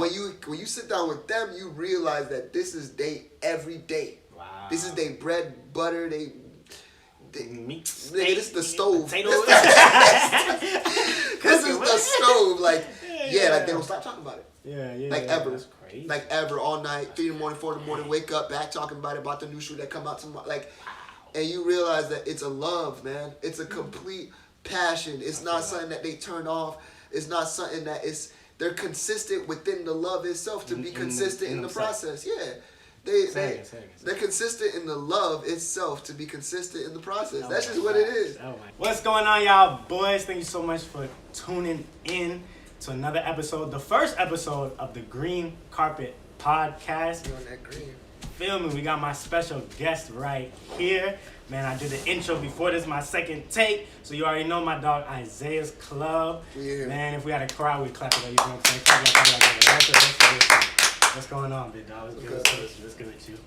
And when you sit down with them, you realize that this is they every day. Wow. This is they bread, butter, they meat. Nigga, this is the stove. Potato. This is the stove. Like, like they don't stop talking about it. Yeah. Like ever. That's crazy. Like ever, all night, 3 in the morning, 4 in the morning, wake up, back talking about the new shoe that come out tomorrow. Like, and you realize that it's a love, man. It's a complete passion. It's not something that they turn off. It's not something that they're consistent within the love itself to be consistent in the process. Yeah. They're consistent in the love itself to be consistent in the process. That's just what it is. What's going on, y'all boys? Thank you so much for tuning in to another episode, the first episode of the Green Carpet Podcast. You're on that green. Feel me? We got my special guest right here. Man, I did the intro before this, my second take. So you already know my dog Isaiah's Club. Yeah. Man, if we had a crowd, we'd clap it up. You know what I'm saying? Clap. What's going on, big dog? What's good with you?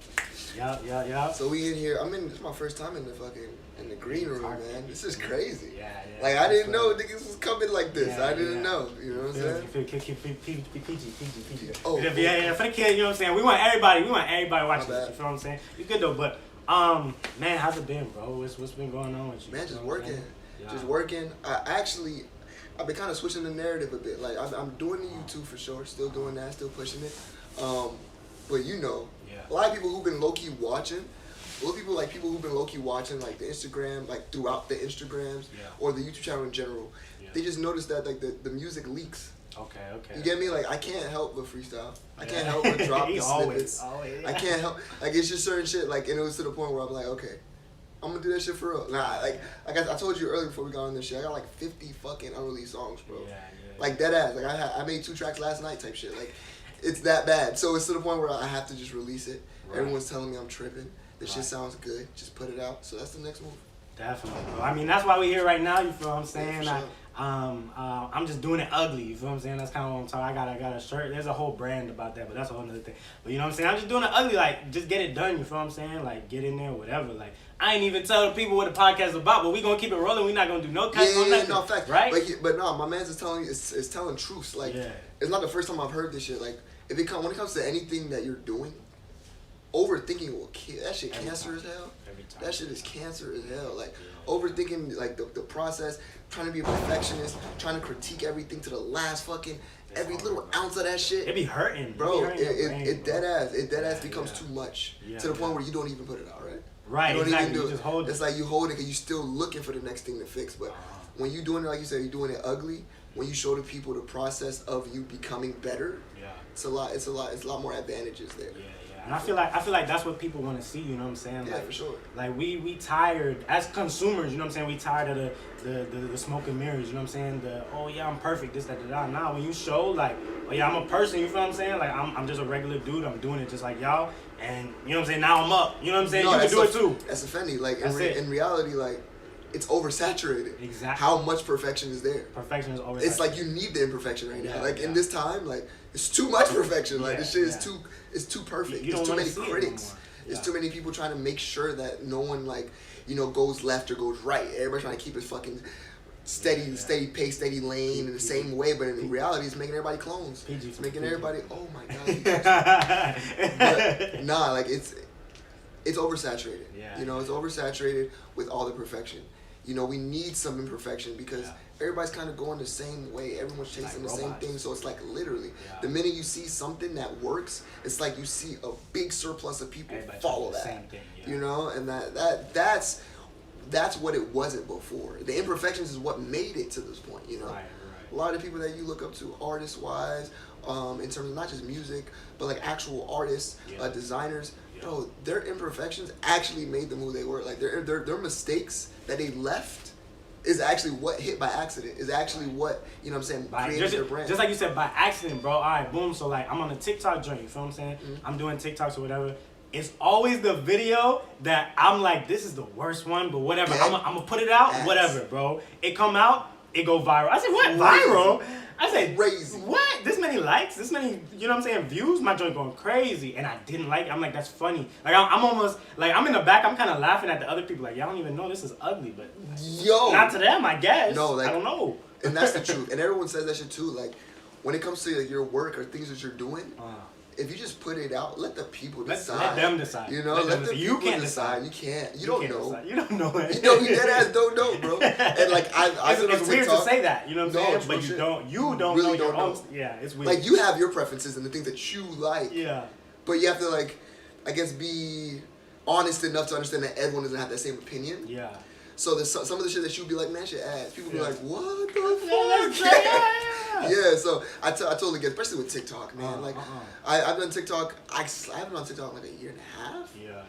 Yup. So we in here. This is my first time in the green room, man. This is crazy. Yeah. Like I didn't know niggas was coming like this. I didn't know. You know what I'm saying? PG. Oh, yeah. For the kids, you know what I'm saying? We want everybody watching this. You feel what I'm saying? You good though, but man, how's it been, bro? What's been going on with you? Man, just working. Just working. I've been kind of switching the narrative a bit. Like I'm doing the YouTube for sure. Still doing that. Still pushing it. But a lot of people who've been low-key watching, people who've been low-key watching like the Instagram, like throughout the Instagrams or the YouTube channel in general, they just noticed that like the music leaks. Okay. You get me? Like I can't help but freestyle. I can't help but drop the snippets. Always. I can't help. Like it's just certain shit. Like and it was to the point where I'm like, okay, I'm gonna do that shit for real. Nah, like I told you earlier before we got on this shit, I got like 50 fucking unreleased songs, bro. Yeah. Like dead ass. Like I made 2 tracks last night type shit. Like it's that bad. So it's to the point where I have to just release it. Right. Everyone's telling me I'm tripping. This shit sounds good. Just put it out. So that's the next move. Definitely, bro. I mean, that's why we're here right now. You feel what I'm saying? Yeah, like, sure. I'm just doing it ugly. You feel what I'm saying? That's kind of what I'm talking. I got a shirt. There's a whole brand about that, but that's a whole other thing. But you know what I'm saying? I'm just doing it ugly. Like, just get it done. You feel what I'm saying? Like, get in there, whatever. Like, I ain't even tell the people what the podcast is about, but we gonna keep it rolling. We not gonna do no cuts on nothing. No fact. Right? But no, my man's is telling you, it's telling truths. Like, it's not the first time I've heard this shit. Like, when it comes to anything that you're doing, overthinking will kill. That shit cancer as hell. That shit is cancer as hell. Like overthinking, like the process, trying to be a perfectionist, trying to critique everything to the last fucking every little ounce of that shit. It be hurting, bro. It dead ass becomes too much to the point where you don't even put it out, right? Right. You don't exactly. even do you just hold it. It's like you hold it because you're still looking for the next thing to fix. But when you doing it, like you said, you're doing it ugly. When you show the people the process of you becoming better, it's a lot more advantages there. Yeah. And I feel like that's what people want to see, you know what I'm saying? Yeah, like, for sure. Like we tired as consumers, you know what I'm saying? We tired of the smoke and mirrors, you know what I'm saying? I'm perfect, this, that, that. Now when you show like, I'm a person, you feel what I'm saying? Like I'm just a regular dude, I'm doing it just like y'all, and you know what I'm saying? Now I'm up, you know what I'm saying? You can do it too. That's offending. Like in reality, like it's oversaturated. Exactly. How much perfection is there? Perfection is oversaturated. It's like you need the imperfection right now. Like in this time, like it's too much perfection. Like this shit is too perfect. There's too many critics. There's too many people trying to make sure that no one goes left or goes right. Everybody's trying to keep his fucking steady pace, steady lane in the same way, but in reality, it's making everybody clones. It's making everybody. Oh my god. But nah, like it's oversaturated. Yeah. You know, it's oversaturated with all the perfection. You know, we need some imperfection because everybody's kind of going the same way. Everyone's chasing the same thing. So it's like literally, the minute you see something that works, it's like you see a big surplus of people follow that. Same thing, You know, and that's what it wasn't before. The imperfections is what made it to this point. You know, Right. A lot of the people that you look up to, artist-wise, in terms of not just music, but like actual artists, designers. Bro, their imperfections actually made them who they were. Like their mistakes that they left is actually what hit by accident. Is actually what, you know what I'm saying, created their brand. Just like you said, by accident, bro. All right, boom. So like I'm on a TikTok journey, you feel what I'm saying? Mm-hmm. I'm doing TikToks or whatever. It's always the video that I'm like, this is the worst one, but whatever. I'm gonna put it out, whatever, bro. It come out, it go viral. I said, what? Viral? I said, crazy. What? This many likes? This many, you know what I'm saying, views? My joint going crazy. And I didn't like it. I'm like, that's funny. Like, I'm almost, like, I'm in the back. I'm kind of laughing at the other people. Like, y'all don't even know this is ugly. But not to them, I guess. No, like, I don't know. And that's the truth. And everyone says that shit too. Like, when it comes to like, your work or things that you're doing, if you just put it out, let the people decide. Let them decide. You know, let the people decide. You can't. You don't know. You don't know it. You dead ass don't know, bro. And like it's weird to say that. You know what I'm saying? But you don't. You don't really know your own. Yeah, it's weird. Like you have your preferences and the things that you like. Yeah. But you have to like, I guess, be honest enough to understand that everyone doesn't have that same opinion. Yeah. So there's some of the shit that you'd be like, man, shit ass. People be like, what the fuck? Yeah, so I totally get it, especially with TikTok, man. I've done TikTok. I haven't been on TikTok in like a year and a half. Yeah.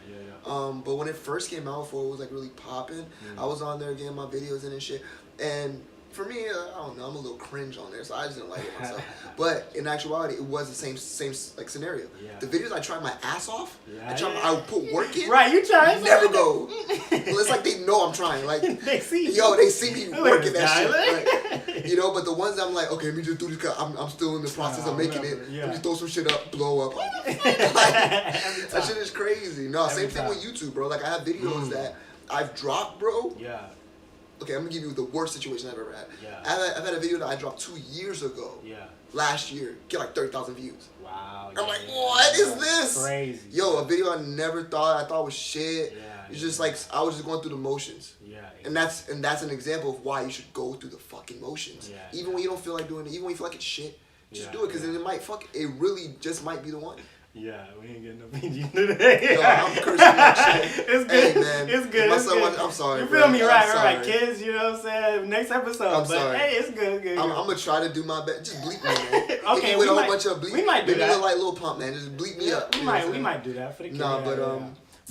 But when it first came out, before it was like really popping, I was on there getting my videos in and shit. And for me, I don't know, I'm a little cringe on there, so I just didn't like it myself. But in actuality, it was the same like scenario. Yeah. The videos I tried my ass off, I would put work in. Right, you try. Never go. Well, it's like they know I'm trying. Like they see me working that shit. Like, you know, but the ones I'm like, okay, let me just do this because I'm still in the process of making it. Yeah. Let me throw some shit up, blow up. Like, that shit is crazy. No, same thing with YouTube, bro. Like I have videos that I've dropped, bro. Yeah. Okay, I'm gonna give you the worst situation I've ever had. Yeah. I've had a video that I dropped 2 years ago. Yeah. Last year, get like 30,000 views. Wow. I'm like, what is this? Crazy. Yo, a video I never thought was shit. Yeah. It's just like I was just going through the motions. Yeah. Exactly. And that's an example of why you should go through the fucking motions. Yeah. Even when you don't feel like doing it, even when you feel like it's shit, just do it because then it really just might be the one. Yeah, we ain't getting no PG today. No, I'm cursing that shit. It's good. Hey, man. It's good. It's good. I'm sorry. You feel me? Right, right. Kids, you know what I'm saying? Next episode. Sorry. Hey, it's good. I'm going to try to do my best. Just bleep me, man. Okay, with a whole bunch of bleep. We might do that. Maybe look like Lil Pump, man. Just bleep me up. We might do that for the kids. Nah,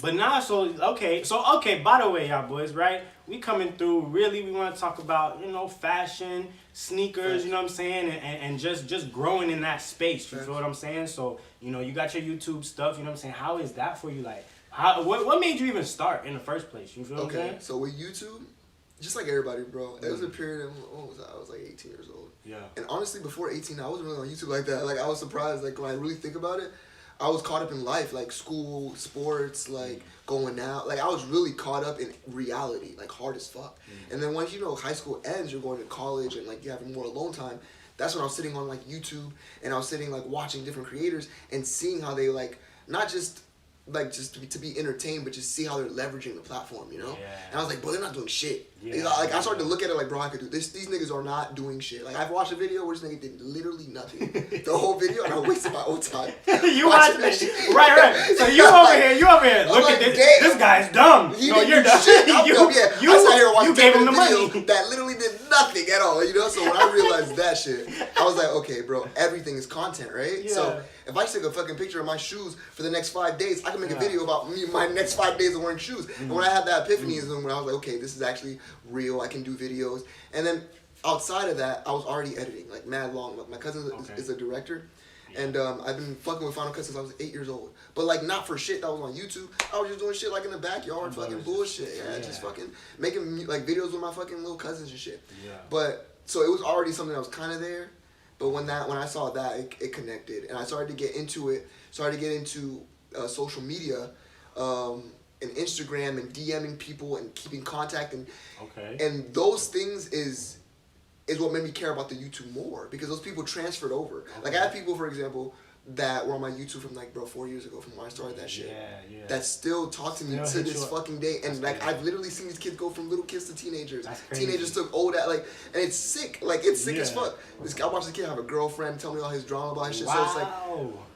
But nah, so by the way, y'all boys, right? We coming through, really, we want to talk about, fashion, sneakers, you know what I'm saying? And just growing in that space, you feel what I'm saying? So, you got your YouTube stuff, you know what I'm saying? How is that for you? Like, what made you even start in the first place? You feel what I'm saying? Okay, so with YouTube, just like everybody, bro, it was a period of, what was I was like 18 years old. Yeah. And honestly, before 18, I wasn't really on YouTube like that. Like, I was surprised, like, when I really think about it, I was caught up in life, like school, sports, like going out. Like I was really caught up in reality, like hard as fuck. And then once high school ends, you're going to college and like you have more alone time. That's when I was sitting on like YouTube and I was sitting like watching different creators and seeing how they like not just like just to be entertained, but just see how they're leveraging the platform, Yeah. And I was like, bro, they're not doing shit. Yeah. Like I started to look at it like, bro, I could do this. These niggas are not doing shit. Like I've watched a video where this nigga did literally nothing. The whole video, and I wasted my own time. You watching that shit? Right. So you over here. Look like, at this. This guy's dumb. No, you're dumb. Shit. I'm dumb. Yeah. I sat here and watched gave him the video money that literally did nothing at all. So when I realized that shit, I was like, okay, bro, everything is content, right? Yeah. So if I take a fucking picture of my shoes for the next 5 days, I can make a video about me my next 5 days of wearing shoes. And when I had that epiphany is when I was like, okay, this is actually real. I can do videos. And then outside of that, I was already editing, like mad long. Like my cousin is a director. And I've been fucking with Final Cut since I was 8 years old. But like not for shit that was on YouTube. I was just doing shit like in the backyard, fucking bullshit. Just fucking making like videos with my fucking little cousins and shit. Yeah. But so it was already something that was kind of there. But when I saw that, it connected, and I started to get into it. Started to get into social media, and Instagram, and DMing people, and keeping contact, and those things is what made me care about the YouTube more because those people transferred over. Okay. Like I have people, for example, that were on my YouTube from like 4 years ago from when I started that shit. Yeah. That still talk to me to this fucking day, and like I've literally seen these kids go from little kids to teenagers. Teenagers took old at like, and it's sick. Like it's sick as fuck. I watched this kid have a girlfriend, tell me all his drama about his shit. So it's like,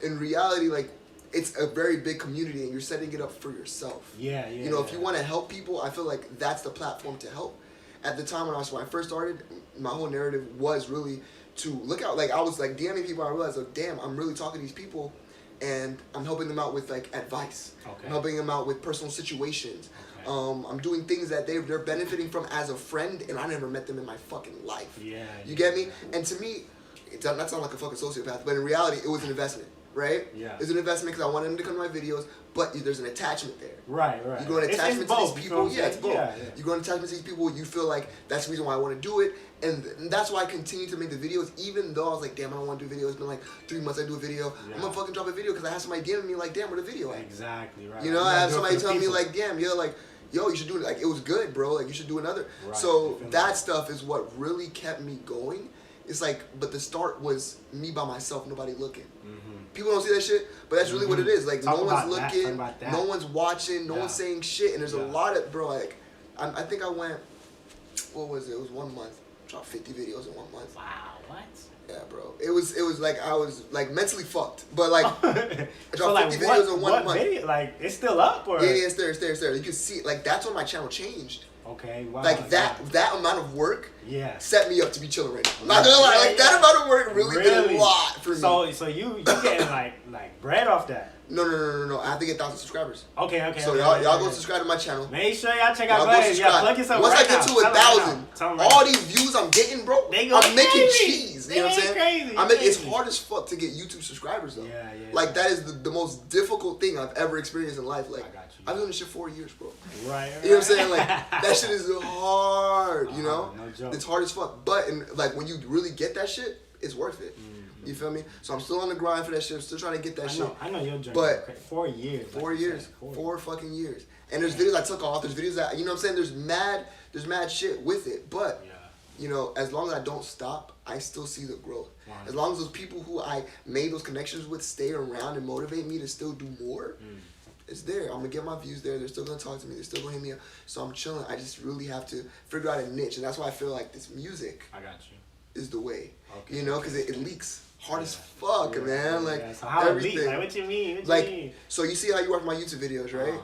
in reality, like it's a very big community, and you're setting it up for yourself. If you want to help people, I feel like that's the platform to help. At the time when I first started, my whole narrative was really to look out. Like I was like DMing people, I realized like, damn, I'm really talking to these people and I'm helping them out with like advice. I'm helping them out with personal situations. I'm doing things that they're benefiting from as a friend, and I never met them in my fucking life. You get me? And to me, it does not sound like a fucking sociopath, but in reality, it was an investment. Right? Yeah. It's an investment because I wanted them to come to my videos, but there's an attachment there. Right. You go an attachment to these people. It's both. Yeah. You go an attachment to these people. You feel like that's the reason why I want to do it, and that's why I continue to make the videos, even though I was like, damn, I don't want to do videos. It's been like 3 months I do a video. I'm gonna fucking drop a video because I have somebody DMing me like, damn, where the video at? Exactly. Right. I have somebody telling me like, damn, like, yo, you should do it. Like, it was good, bro. Like, you should do another. Right. So that stuff is what really kept me going. it's like, but the start was me by myself, nobody looking. People don't see that shit, but that's really what it is. Like, no one's looking, no one's watching, no one's saying shit, and there's a lot of, bro, like, I think I went, what was it? It was 1 month. Dropped 50 videos in 1 month. Wow, what? Yeah, bro. It was like I was like mentally fucked, but like I dropped 50 videos in 1 month. Video? Like, it's still up, or? Yeah, it's there. You can see it. Like, that's when my channel changed. Okay, wow. Like that amount of work set me up to be chilling right now. I'm not gonna lie, like that amount of work really did a lot for me. So you getting like bread off that? No. I have to get 1,000 subscribers. Okay. So y'all go subscribe to my channel. Make sure y'all check out Glaze. Yeah, plug yourself. Once right I get to 1,000, all these views I'm getting, bro, I'm making cheese. You know what I'm saying? Crazy. It's hard as fuck to get YouTube subscribers though. Yeah. Like that is the most difficult thing I've ever experienced in life. Like, I got you. I've been doing this shit 4 years, bro. Right. You know what I'm saying? Like, that shit is hard, you know? No joke. It's hard as fuck. But, like, when you really get that shit, it's worth it. You feel me? So I'm still on the grind for that shit. I'm still trying to get that shit. I know your journey. But 4 years. 4 years. 4 fucking years. And there's videos I took off. There's videos that, you know what I'm saying? There's mad shit with it. But, you know, as long as I don't stop, I still see the growth. Wow. As long as those people who I made those connections with stay around and motivate me to still do more, it's there. I'm gonna get my views there. They're still gonna talk to me. They're still gonna hit me up. So I'm chilling. I just really have to figure out a niche, and that's why I feel like this music is the way. Okay. You know, because it leaks hard as fuck, man. Like, so how everything. It leaks? Like, what you mean? Like, so you see how you watch my YouTube videos, right?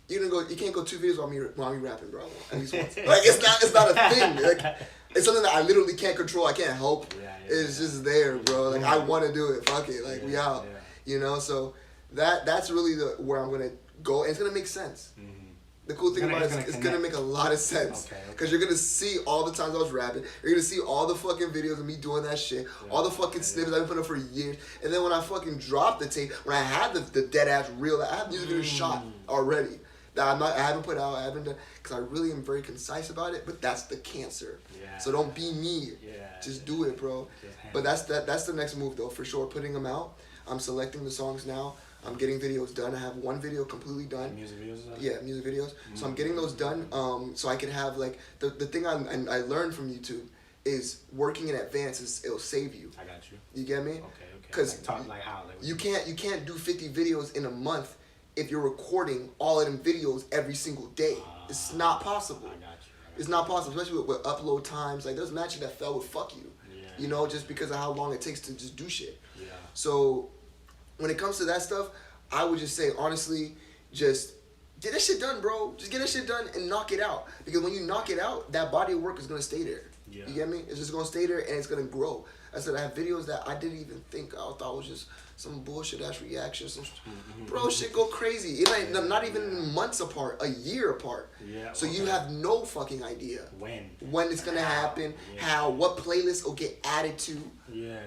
You can't go 2 videos while me rapping, bro. At least once. Like, it's not a thing. Like, it's something that I literally can't control. I can't help. It's just there, bro. Like, I want to do it. Fuck it. Like, we out. You know, so that's really where I'm gonna go, and it's gonna make sense. The cool thing about it is it's gonna make a lot of sense, because you're gonna see all the times I was rapping. You're gonna see all the fucking videos of me doing that shit, all the fucking snippets I've been putting up for years, and then when I fucking dropped the tape, when I had the dead ass reel, I have music videos shot already that I haven't put out, I haven't done, because I really am very concise about it. But that's the cancer. So don't be me. Just do it, bro. But that's the next move though, for sure. Putting them out. I'm selecting the songs now. I'm getting videos done. I have 1 video completely done. Music videos? Yeah, music videos. So I'm getting those done so I can have, like, the thing I learned from YouTube is working in advance it'll save you. I got you. You get me? Okay. Because like how? Like, you can't do 50 videos in a month if you're recording all of them videos every single day. It's not possible. I got you. It's not possible, especially with upload times. Like, there's matches that fell with fuck you. You know, just because of how long it takes to just do shit. So when it comes to that stuff, I would just say, honestly, just get that shit done, bro. Just get that shit done and knock it out. Because when you knock it out, that body of work is going to stay there. You get me? It's just going to stay there, and it's going to grow. I said I have videos that I didn't even think I thought was just some bullshit ass reactions. Bro, shit go crazy. It ain't not even months apart, a year apart. So you have no fucking idea when it's gonna happen, how, what playlist will get added to.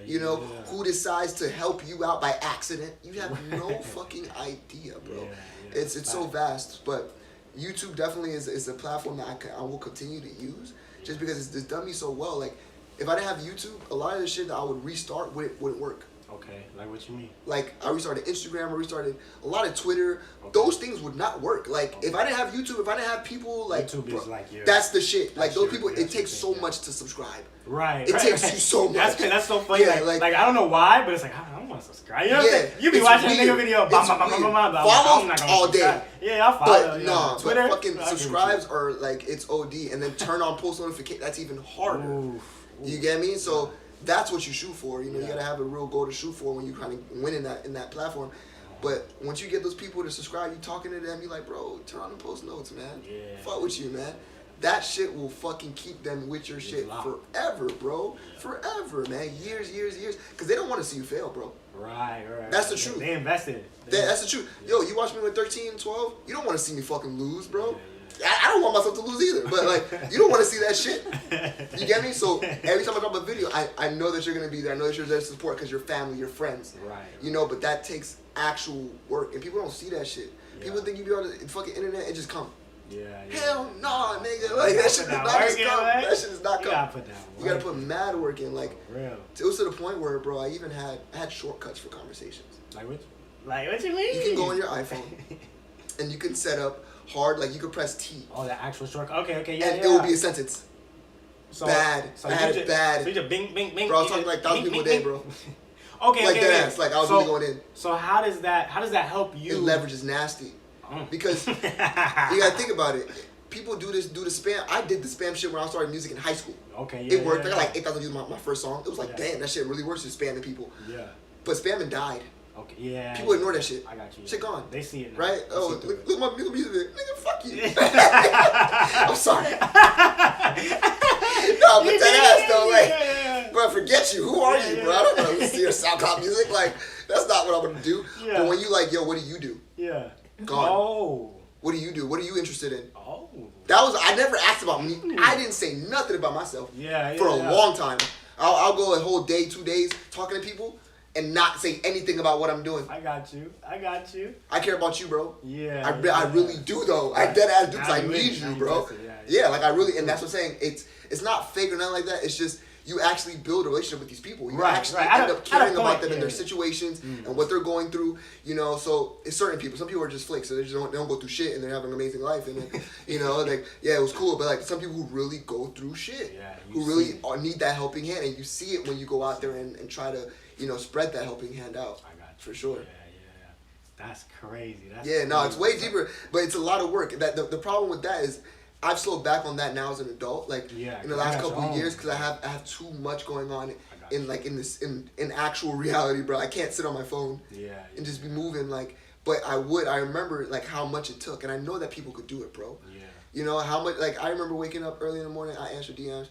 You know, who decides to help you out by accident. You have no fucking idea, bro. It's so vast. But YouTube definitely is a platform that I will continue to use, just because it's done me so well. Like, if I didn't have YouTube, a lot of the shit that I would restart wouldn't work. Okay, like what you mean? Like, I restarted Instagram, I restarted a lot of Twitter. Those things would not work. Like, if I didn't have YouTube, if I didn't have people, like, YouTube is like that's the shit. Like, those people, it takes so much to subscribe. Right. It takes you so much. That's so funny. Yeah, like, I don't know why, but it's like, I don't want to subscribe. You know what I'm saying? You be watching a nigga video, follow all day. Yeah, I follow. But no, Twitter, but fucking subscribes are like, it's OD. And then turn on post notification, that's even harder. You get me? So that's what you shoot for. You know, you gotta have a real goal to shoot for when you kind of win in that platform. But once you get those people to subscribe, you talking to them, you like, bro, turn on the post notes, man. Fuck with you, man. That shit will fucking keep them with your shit forever, bro. Forever, man. Years. Because they don't want to see you fail, bro. Right. That's the truth. They invested. That's the truth. Yo, you watch me with 13, 12, you don't want to see me fucking lose, bro. I don't want myself to lose either, but like, you don't want to see that shit. You get me? So every time I drop a video, I know that you're gonna be there. I know that you're there to support because you're family, you're friends. Right. You know, but that takes actual work, and people don't see that shit. People think you be on the fucking internet and just come. Hell no, nigga. Like, that shit does not just come. That shit does not come. You gotta put mad work in. Like, it was to the point where, bro, I even had shortcuts for conversations. Like what you mean? You can go on your iPhone and you can set up hard, like, you could press T. Oh, the actual shortcut. Okay, and it will be a sentence. bad. I had it bad. So you just bing, bing, bing. Bro, I was talking like 1,000 people a day, bro. Okay, like that ass. Like I was really going in. So how does that help you? The leverage is nasty. Because you gotta think about it. People do the spam. I did the spam shit when I started music in high school. Okay, yeah. It worked. I got like 8,000 views my first song. It was like, damn, that shit really works with spamming people. Yeah. But spamming died. Okay, yeah. People ignore that shit. I got you. Shit gone. They see it now. Right? Oh, look my music video. Nigga, fuck you. I'm sorry. No, but that ass though, like, bro, forget you. Who are you, bro? I don't want to listen to your SoundCloud music. Like, that's not what I'm gonna do. Yeah. But when you like, yo, what do you do? Yeah. Gone. Oh. What do you do? What are you interested in? Oh. I never asked about me. I didn't say nothing about myself. For a long time. I'll go a whole day, 2 days talking to people and not say anything about what I'm doing. I got you. I care about you, bro. Yeah. I really do though. I dead ass do because I need you, bro. Yeah, like I really, and that's what I'm saying. It's not fake or nothing like that. It's just you actually build a relationship with these people. You actually end up caring about them and their situations and what they're going through. You know, so it's certain people. Some people are just flakes, so they don't go through shit and they're having an amazing life. And then, you know, like it was cool, but like some people who really go through shit, who really need that helping hand, and you see it when you go out there and try to, you know, spread that helping hand out. I got you. For sure. Yeah. That's crazy. It's way deeper, but it's a lot of work. That the problem with that is I've slowed back on that now as an adult, like in the last couple of years, because I have too much going on in actual reality, bro. I can't sit on my phone and just be moving like. But I remember like how much it took, and I know that people could do it, bro. Yeah. You know how much? Like I remember waking up early in the morning. I answer DMs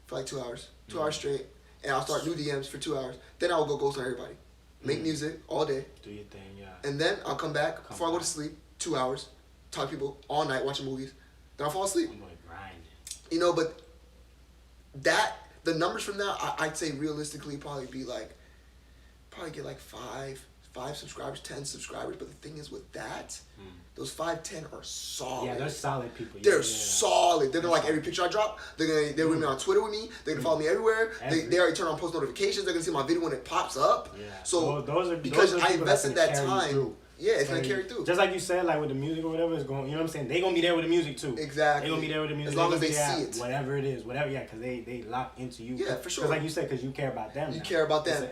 for like 2 hours, 2 hours straight, and I'll start new DMs for 2 hours. Then I'll go ghost on everybody, make music all day, do your thing, and then I'll come back before I go to sleep. 2 hours, talk to people all night, watching movies. Then I'll fall asleep. I'm like grinding. You know, but the numbers from that, I'd say realistically probably get like five subscribers, 10 subscribers. But the thing is with that, those 5, 10 are solid. Yeah, they're solid people. They're solid. They're gonna like every picture I drop. They're with me on Twitter with me. They're gonna follow me everywhere. They already turn on post notifications. They're gonna see my video when it pops up. Yeah. So because I invested that time. Yeah, it's gonna carry through. Just like you said, like with the music or whatever, it's going. You know what I'm saying? They gonna be there with the music too. Exactly. They gonna be there with the music as long as they see it. Whatever it is, because they lock into you. Yeah, for sure. Because like you said, because you care about them. You care about them.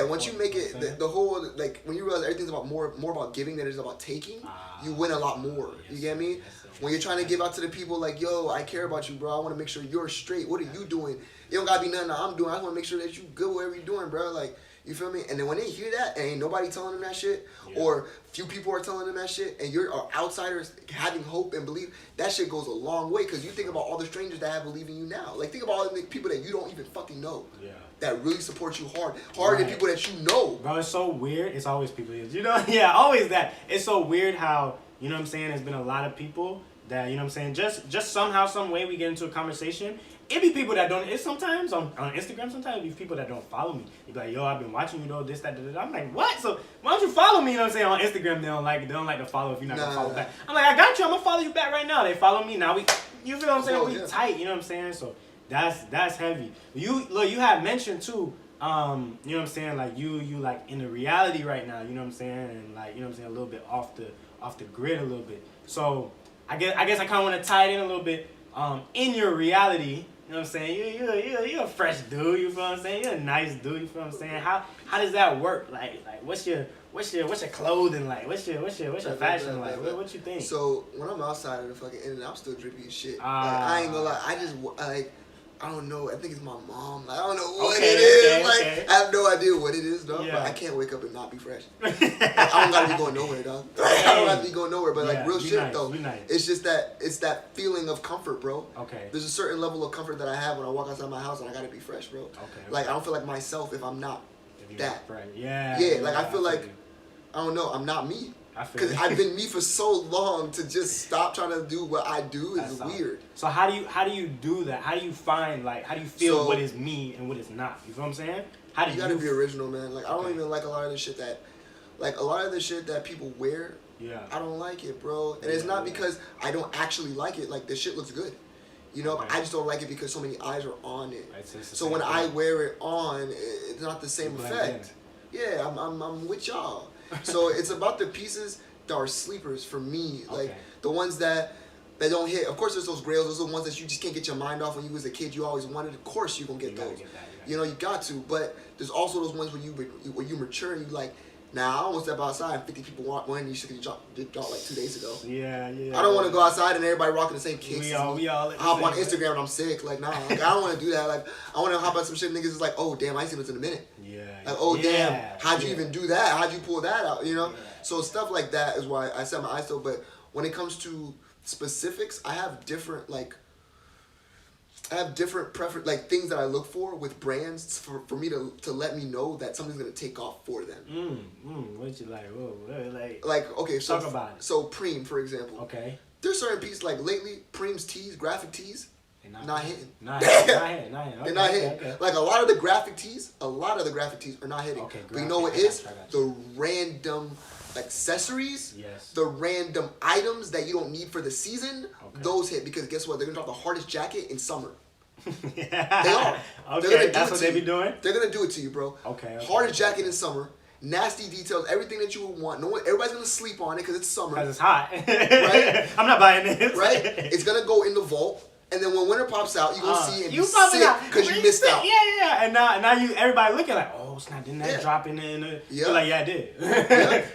Once you make it, the whole like when you realize everything's about more about giving than it is about taking, you win a lot more. You get me? When you're trying to give out to the people, like, yo, I care about you, bro. I want to make sure you're straight. What are you doing? It don't gotta be nothing that I'm doing. I just want to make sure that you good whatever you're doing, bro. Like. You feel me? And then when they hear that and ain't nobody telling them that shit, or few people are telling them that shit, and you're outsiders having hope and belief, that shit goes a long way. Because you think about all the strangers that have belief in you now. Like, think about all the people that you don't even fucking know. Yeah. That really support you harder than people that you know. Bro, it's so weird. It's always people, you know? Yeah, always that. It's so weird how, you know what I'm saying, there's been a lot of people that, you know what I'm saying, just somehow, some way we get into a conversation. It be people that don't. It's sometimes on Instagram. Sometimes it be people that don't follow me. You be like, yo, I've been watching you though. This, that, that. I'm like, what? So why don't you follow me? You know what I'm saying? On Instagram, they don't like to follow if you're not gonna follow back. I'm like, I got you. I'm gonna follow you back right now. They follow me now. You feel what I'm saying? We tight. You know what I'm saying? So that's heavy. You had mentioned too. You know what I'm saying? Like you like in the reality right now. You know what I'm saying? And like you know what I'm saying? A little bit off the grid a little bit. So I guess I kind of want to tie it in a little bit. In your reality. You know what I'm saying? You're a fresh dude, you feel what I'm saying? You're a nice dude, you feel what I'm saying? How does that work? Like what's your clothing like? What's your fashion like? What you think? So when I'm outside of the fucking internet, I'm still drippy as shit. Like, I ain't gonna lie, I just like I don't know. I think it's my mom. Like, I don't know what it is. I have no idea what it is, dog. Yeah. But I can't wake up and not be fresh. Like, I don't gotta be going nowhere, dog. I don't have to be going nowhere. But like real shit though, it's just that feeling of comfort, bro. Okay. There's a certain level of comfort that I have when I walk outside my house and I gotta be fresh, bro. Okay. Like I don't feel like myself if I'm not that. Yeah. Yeah. Like I feel like I don't know. I'm not me. Because I've been me for so long to just stop trying to do what I do is weird. So how do you do that? How do you find how do you feel what is me and what is not? You feel what I'm saying? How do you gotta be original, man. Like I don't even like a lot of the shit that people wear. Yeah. I don't like it, bro. And it's not because I don't actually like it. Like the shit looks good. You know, I just don't like it because so many eyes are on it. So when I wear it on, it's not the same effect. Yeah, I'm with y'all. So it's about the pieces that are sleepers for me, like the ones that that don't hit. Of course, there's those grails. Those are the ones that you just can't get your mind off when you was a kid. You always wanted. Of course, you're gonna get those. You know, you got to. But there's also those ones when you mature and you like. Now I almost step outside and 50 people walk in. You should have dropped like 2 days ago. Yeah. I don't want to go outside and everybody rocking the same kicks. We all. I hop on Instagram and I'm sick. Like nah, like, I don't want to do that. Like I want to hop on some shit. Niggas is like, oh damn, I ain't seen this in a minute. Yeah. Like oh damn, how'd you even do that? How'd you pull that out? You know. Yeah. So stuff like that is why I set my eyes to. But when it comes to specifics, I have different preference, like things that I look for with brands for me to let me know that something's gonna take off for them. What you like? Whoa, like okay, so talk about it. So Preem, for example. Okay. There's certain pieces like lately Preem's tees, graphic tees, not hitting. Not hitting. Okay, they're not hitting. Okay. Like a lot of the graphic tees are not hitting. Okay, but you know what is the random accessories, the random items that you don't need for the season, those hit because guess what? They're gonna drop the hardest jacket in summer. They are. Okay, that's what they be doing? They're gonna do it to you, bro. Okay. Hardest jacket in summer, nasty details, everything that you would want. Everybody's gonna sleep on it because it's summer. Because it's hot. Right? I'm not buying this. Right? It's gonna go in the vault. And then when winter pops out, you're gonna see it and be sick because you missed out. Yeah. And now everybody looking like, oh, snap, didn't that drop in the You're like, yeah, I did.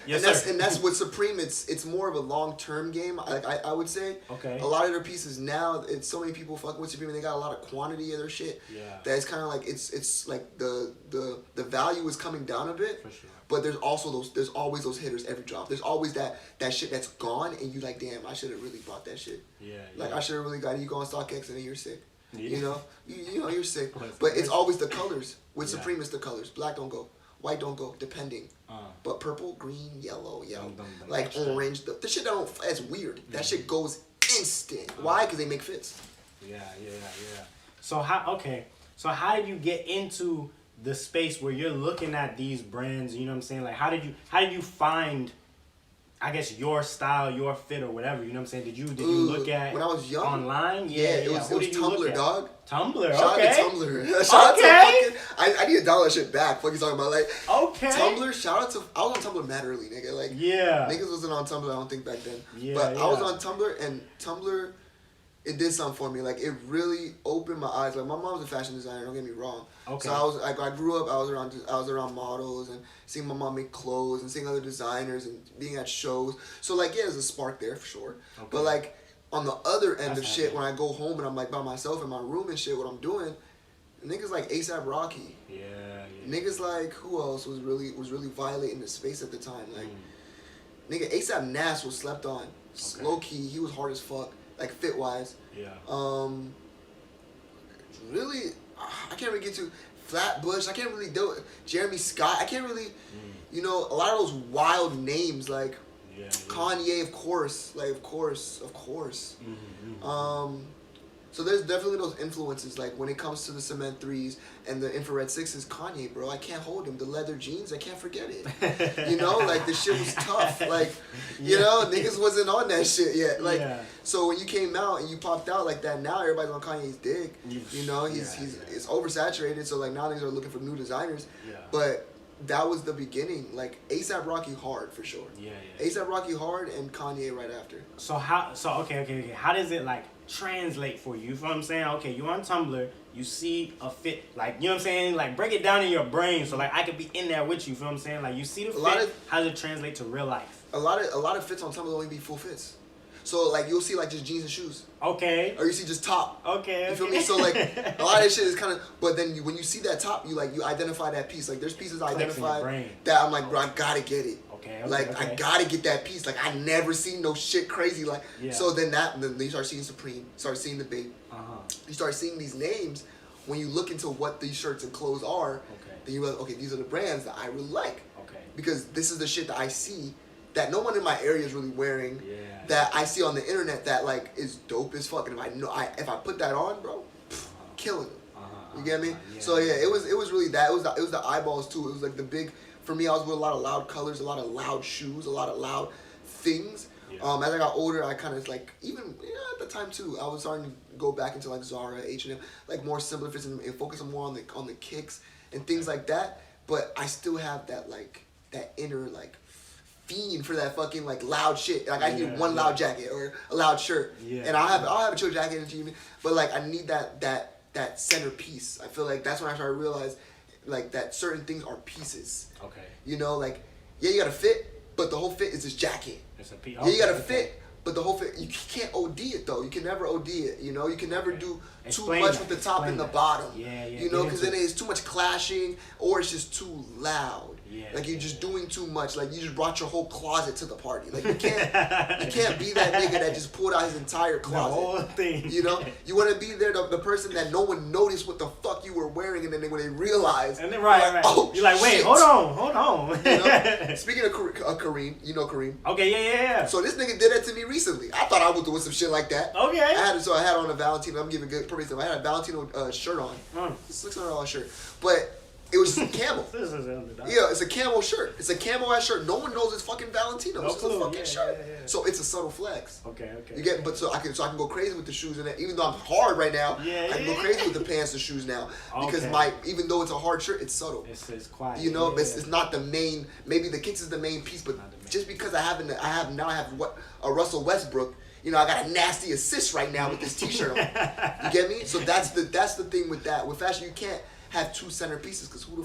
Yes, and that's with Supreme, it's more of a long-term game, I would say. Okay. A lot of their pieces now, it's so many people fucking with Supreme and they got a lot of quantity of their shit. Yeah. That it's kind of like, it's like the value is coming down a bit. For sure. But there's always those hitters every drop. There's always that shit that's gone and you like, damn, I should have really bought that shit. Yeah. Like I should have really got it. You go on StockX and then you're sick. Yeah. You know, you're sick. But it's always the colors. With Supreme, it's the colors. Black don't go, white don't go, depending. But purple, green, yellow, like orange. The shit that's weird. That shit goes instant. Why? Because they make fits. Yeah. So how did you get into the space where you're looking at these brands, you know what I'm saying? Like how did you find, I guess, your style, your fit or whatever, you know what I'm saying? Did you look at when I was young online? Yeah, it was Tumblr, dog. Tumblr, Shout okay. out to Tumblr. Shout out to fucking, I need to download that shit back. What you talking about? Like Tumblr, shout out to, I was on Tumblr mad early, nigga. Like niggas wasn't on Tumblr, I don't think back then. But I was on Tumblr and Tumblr, it did something for me. Like it really opened my eyes. Like my mom's a fashion designer. Don't get me wrong. Okay. So I grew up. I was around models and seeing my mom make clothes and seeing other designers and being at shows. So like there's a spark there for sure. Okay. But like on the other end of shit, when I go home and I'm like by myself in my room and shit, what I'm doing, niggas like A$AP Rocky. Yeah. Niggas like who else was really violating the space at the time? Like nigga A$AP Nas was slept on. Okay. Low key, he was hard as fuck. Like fit wise. Yeah. Really, I can't really get to Flatbush. I can't really do it. Jeremy Scott. I can't really, you know, a lot of those wild names like Kanye, of course. Like of course. So there's definitely those influences. Like when it comes to the Cement 3s and the Infrared 6s, Kanye, bro, I can't hold him. The leather jeans, I can't forget it. You know, like the shit was tough. Like, you know, niggas wasn't on that shit yet. Like, so when you came out and you popped out like that, now everybody's on Kanye's dick. You know, it's oversaturated. So like now niggas are looking for new designers. Yeah. But that was the beginning. Like A$AP Rocky hard for sure. Yeah. A$AP Rocky hard and Kanye right after. So okay. How does it like translate for you? You know what I'm saying? Okay, you're on Tumblr, you see a fit, like, you know what I'm saying? Like, break it down in your brain so, like, I could be in there with you, you know what I'm saying? Like, you see the fit, how does it translate to real life? A lot of fits on Tumblr only be full fits. So, like, you'll see, like, just jeans and shoes. Okay. Or you see just top. Okay. You feel me? So, like, a lot of this shit is kind of, but then when you see that top, you identify that piece. Like, there's pieces I identify that I'm like, bro, I gotta get it. I gotta get that piece. Like I never seen no shit crazy. Like so then you start seeing Supreme, start seeing the Big. You start seeing these names. When you look into what these shirts and clothes are, then you're like, okay, these are the brands that I really like. Okay. Because this is the shit that I see that no one in my area is really wearing. Yeah. That I see on the internet that like is dope as fuck. And if I put that on, bro, killing them. You get me? So it was really that. It was the eyeballs too. It was like the big. For me, I was with a lot of loud colors, a lot of loud shoes, a lot of loud things. Yeah. As I got older, I kind of like, even at the time too, I was starting to go back into like Zara, H&M, like more simpler fits and focus more on the kicks and things like that. But I still have that like, that inner like fiend for that fucking like loud shit. Like I need one loud jacket or a loud shirt, and I'll have a chill jacket and jeans, but like I need that centerpiece. I feel like that's when I started to realize like that certain things are pieces. Okay. You know, like you gotta fit, but the whole fit is this jacket. It's a piece. Yeah, you gotta fit. But the whole thing, you can't OD it though. You can never OD it. You know, you can never do too much with the top and the bottom. Yeah. You know, because then it's too much clashing, or it's just too loud. Yeah. Like you're just doing too much. Like you just brought your whole closet to the party. Like you can't be that nigga that just pulled out his entire closet. The whole thing. You know, you want to be there, the person that no one noticed what the fuck you were wearing, and then when they realize, and then right. Oh, you're like, wait, shit. hold on. You know? Speaking of Kareem, you know Kareem. Okay, yeah. So this nigga did that to me recently. I thought I was doing some shit like that. Okay. I had on a Valentino. I'm giving good praise to him. I had a Valentino shirt on. It's a $600 shirt, but it was camel. Yeah, it's a camel shirt. It's a camel ass shirt. No one knows it's fucking Valentino. It's just a fucking shirt. Yeah. So it's a subtle flex. Okay. You get, but so I can go crazy with the shoes and that. Even though I'm hard right now, I can go crazy with the pants and shoes now because even though it's a hard shirt, it's subtle. It's quiet. You know, it's not the main. Maybe the kicks is the main piece, but just because I have what a Russell Westbrook. You know, I got a nasty assist right now with this T-shirt on. You get me? So that's the thing with that. With fashion, you can't have two center pieces because who the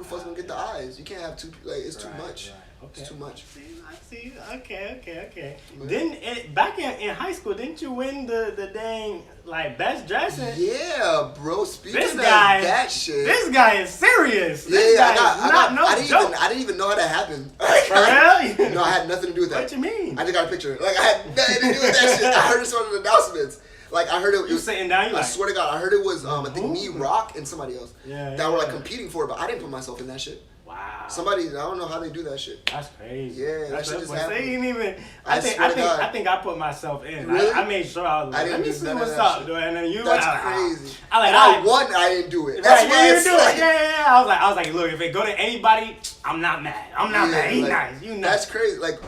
fuck's gonna get the eyes? You can't have two. Like it's too much. Right. Okay. It's too much. I see. Okay. Then back in high school, didn't you win the dang like best dressing? Yeah, bro. Speaking of that shit, this guy is serious. I didn't even know how that happened. For real? No, I had nothing to do with that. What you mean? I just got a picture. Like I had nothing to do with that shit. I heard it on the announcements. Like I heard it. You sitting down? I swear to God, I heard it was I think me, Rock, and somebody else that were like competing for it, but I didn't put myself in that shit. Wow. Somebody, I don't know how they do that shit. That's crazy. Yeah, that shit just happened. They ain't even. I think I put myself in. Really? I made sure I was like, let me see what's up, dude. And then you. That's crazy. I won. I didn't do it. Right, That's why you do it. Yeah. I was like, look, if it go to anybody, I'm not mad. He's nice. You nice. That's crazy. Like,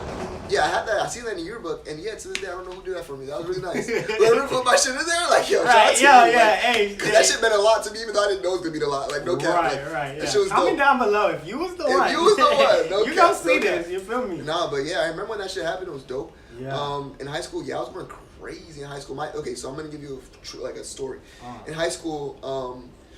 yeah, I had that. I seen that in the yearbook, and to this day, I don't know who did that for me. That was really nice. Whoever put my shit in there, like, yo, hey, that shit meant a lot to me, even though I didn't know it was gonna mean a lot. Like, no cap. Right. That shit was dope. Comment down below if you was the one. If you was the one, no you gonna see this. You feel me? Nah, but yeah, I remember when that shit happened. It was dope. Yeah. In high school, I was going crazy in high school. So I'm gonna give you a story. In high school,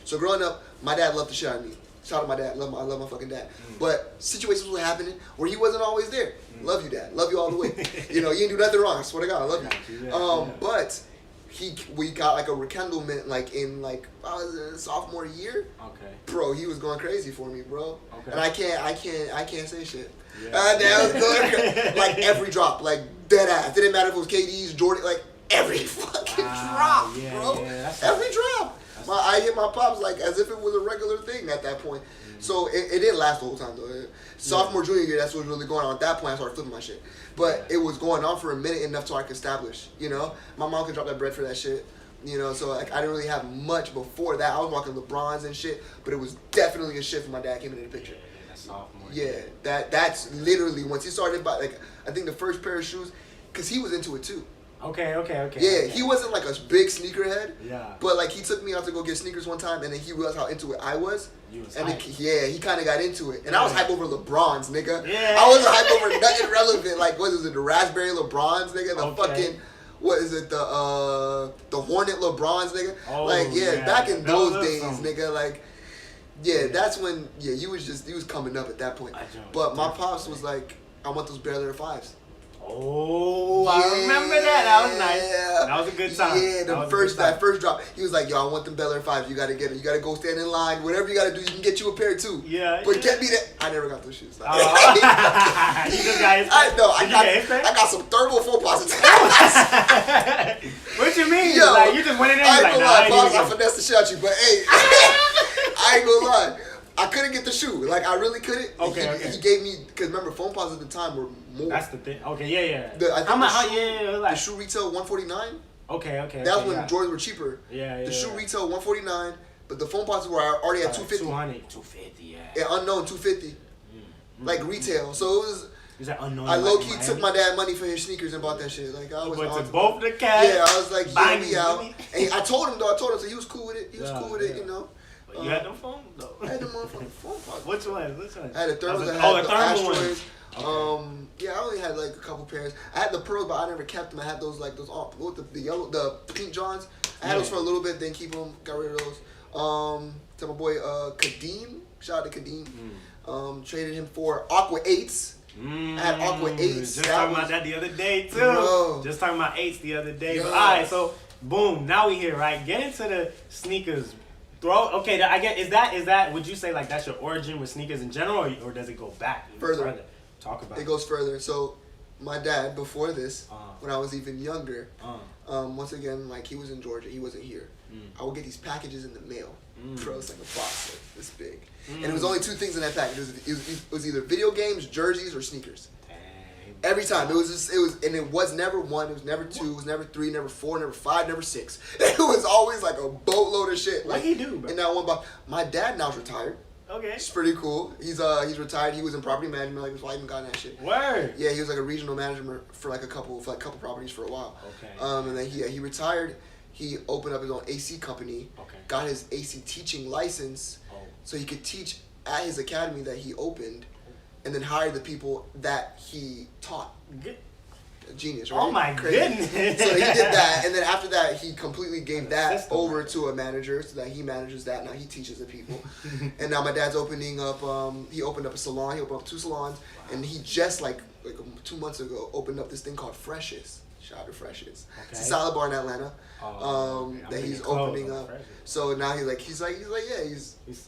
so growing up, my dad loved the shit out of me. Shout out to my dad. I love my fucking dad. But situations were happening where he wasn't always there. Love you, Dad. Love you all the way. You know, you didn't do nothing wrong. I swear to God, I love you. But we got like a rekindlement like in like sophomore year. Okay. Bro, he was going crazy for me, bro. Okay. And I can't say shit. Yeah. That was good. Like every drop, like dead ass. Didn't matter if it was KD's, Jordan, like every fucking drop, bro. Yeah, every drop. I hit my pops like as if it was a regular thing at that point. So it didn't last the whole time though. Sophomore, junior year, that's what was really going on. At that point, I started flipping my shit. But it was going on for a minute enough so I could establish, you know? My mom could drop that bread for that shit, you know? So like I didn't really have much before that. I was walking LeBrons and shit, but it was definitely a shift when my dad came into the picture. Yeah, that's sophomore. Yeah, that's literally once he started by like I think the first pair of shoes, because he was into it too. Okay. Yeah, he wasn't like a big sneakerhead. Yeah. But like he took me out to go get sneakers one time, and then he realized how into it I was. He kind of got into it, and I was hype over LeBrons, nigga. Yeah. I wasn't hype over nothing relevant. Like what is it, the raspberry LeBrons, nigga? The fucking what is it, the Hornet LeBrons, nigga? Oh, like back in those days, something. nigga. Like that's when you was coming up at that point. But my pops was like, I want those bare leather 5s. Oh, I remember that. That was nice. That was a good time. Yeah, that first drop. He was like, yo, I want them Bel Air 5s. You gotta get it. You gotta go stand in line. Whatever you gotta do, you can get you a pair too. Yeah. But get me that. I never got those shoes. You just got his I got some thermal foam posits. What you mean? Yo, like, you just went in there and I ain't gonna lie, I finessed the shit out you, but hey, I ain't gonna lie. I couldn't get the shoe. Like, I really couldn't. Okay. He gave me, because remember, foam posits at the time were more. That's the thing. Okay, yeah. The shoe retail $149. Okay. That was when Jordans were cheaper. Yeah. The shoe retail $149, but the foam posits were already at $250. 250, yeah. Yeah, unknown $250. Like retail. So it was. Is that unknown? I low key took my dad money for his sneakers and bought that shit. Like I was on both the cats. Yeah, I was like, yeah, me out. And I told him, so he was cool with it. You know. But you had them phones though. I had the motherfucking phone posits. Which one? I had the thermals. The thermal ones. Okay. couple pairs. I had the pearls, but I never kept them. I had those the yellow, the pink Johns. I had those for a little bit, then keep them. Got rid of those. To my boy Kadeem. Shout out to Kadeem. Traded him for Aqua 8s. I had Aqua 8s. Just talking about that the other day too. Bro. Just talking about 8s the other day. Yes. But, all right, so boom, now we here, right? Get into the sneakers. Okay, I get. Is that? Would you say like that's your origin with sneakers in general, or does it go back further? Talk about it. It goes further. So, my dad before this, when I was even younger, once again, like he was in Georgia, he wasn't here. I would get these packages in the mail. Bro, it's like a box like this big, and it was only 2 things in that package. It was either video games, jerseys, or sneakers. Every time it was never 1, it was never 2, it was never 3, never 4, never 5, never 6. It was always like a boatload of shit. What he do, bro? In that one box. My dad now's retired. Okay. It's pretty cool. He's retired. He was in property management. Like his wife even got in that shit. Word. Yeah, he was like a regional manager for like a couple properties for a while. Okay. And then he retired. He opened up his own AC company. Okay. Got his AC teaching license, so he could teach at his academy that he opened, and then hire the people that he taught. Good. Genius, right? Oh my goodness. So he did that, and then after that, he completely gave that over to a manager, so that he manages that. Now he teaches the people. And now my dad's opening up. He opened up a salon. He opened up 2 salons, and he just like 2 months ago opened up this thing called Fresh's. Shout out to Fresh's. Okay. It's a salad bar in Atlanta. That he's opening up. So now he's like he's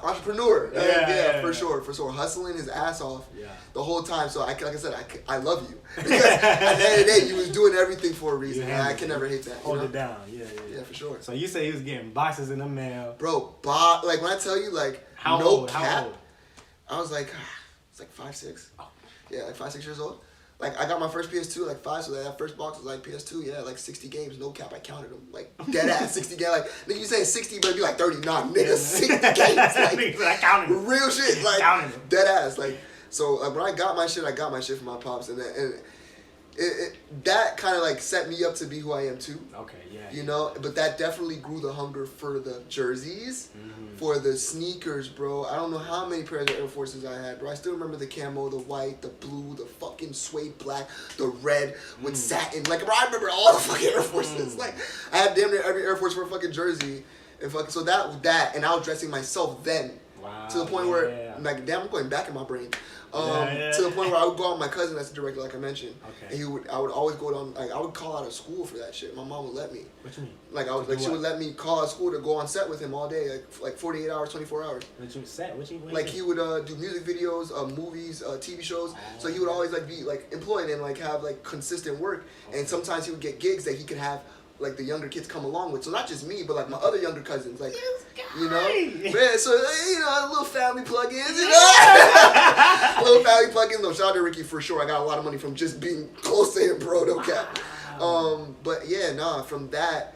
entrepreneur. Yeah, for sure, hustling his ass off the whole time. So like I said, I love you because at the end of the day, you was doing everything for a reason. I can never hate that. Hold it down, yeah, for sure. So you say he was getting boxes in the mail, bro. Like when I tell you, like how no old? cap, How old? I was like, it's like 5, 6. Yeah, like 5, 6 years old. Like, I got my first PS2 like 5, so that first box was like PS2, like 60 games, no cap, I counted them. Like, dead ass, 60 games. Like, nigga, you saying 60, but it'd be like 39, nigga, 60 games. Like, I counted them. Real shit, like, dead ass. Like, so when I got my shit for my pops, and that kind of like set me up to be who I am too. Okay, yeah. You know, but that definitely grew the hunger for the jerseys, for the sneakers, bro. I don't know how many pairs of Air Forces I had, bro. I still remember the camo, the white, the blue, the fucking suede black, the red with satin. Like, bro, I remember all the fucking Air Forces. Like, I had damn near every Air Force for a fucking jersey, and fucking so that, and I was dressing myself then. Wow, to the point where, like, damn, I'm going back in my brain. To the point where I would go out with my cousin that's the director, like I mentioned. Okay. And I would always go down, like, I would call out of school for that shit. My mom would let me. What you mean? Like, she would let me call out of school to go on set with him all day, like 48 hours, 24 hours. What you set? What you like, he would do music videos, movies, TV shows. So he would always, like, be, like, employed and, like, have, like, consistent work. Okay. And sometimes he would get gigs that he could have, like, the younger kids come along with. So not just me, but, like, my other younger cousins. Like, you know? Man, so, you know, little family plug-ins, you know? Little family plug-ins. No, shout out to Ricky for sure. I got a lot of money from just being close to him, bro. No cap. But, yeah, nah, from that,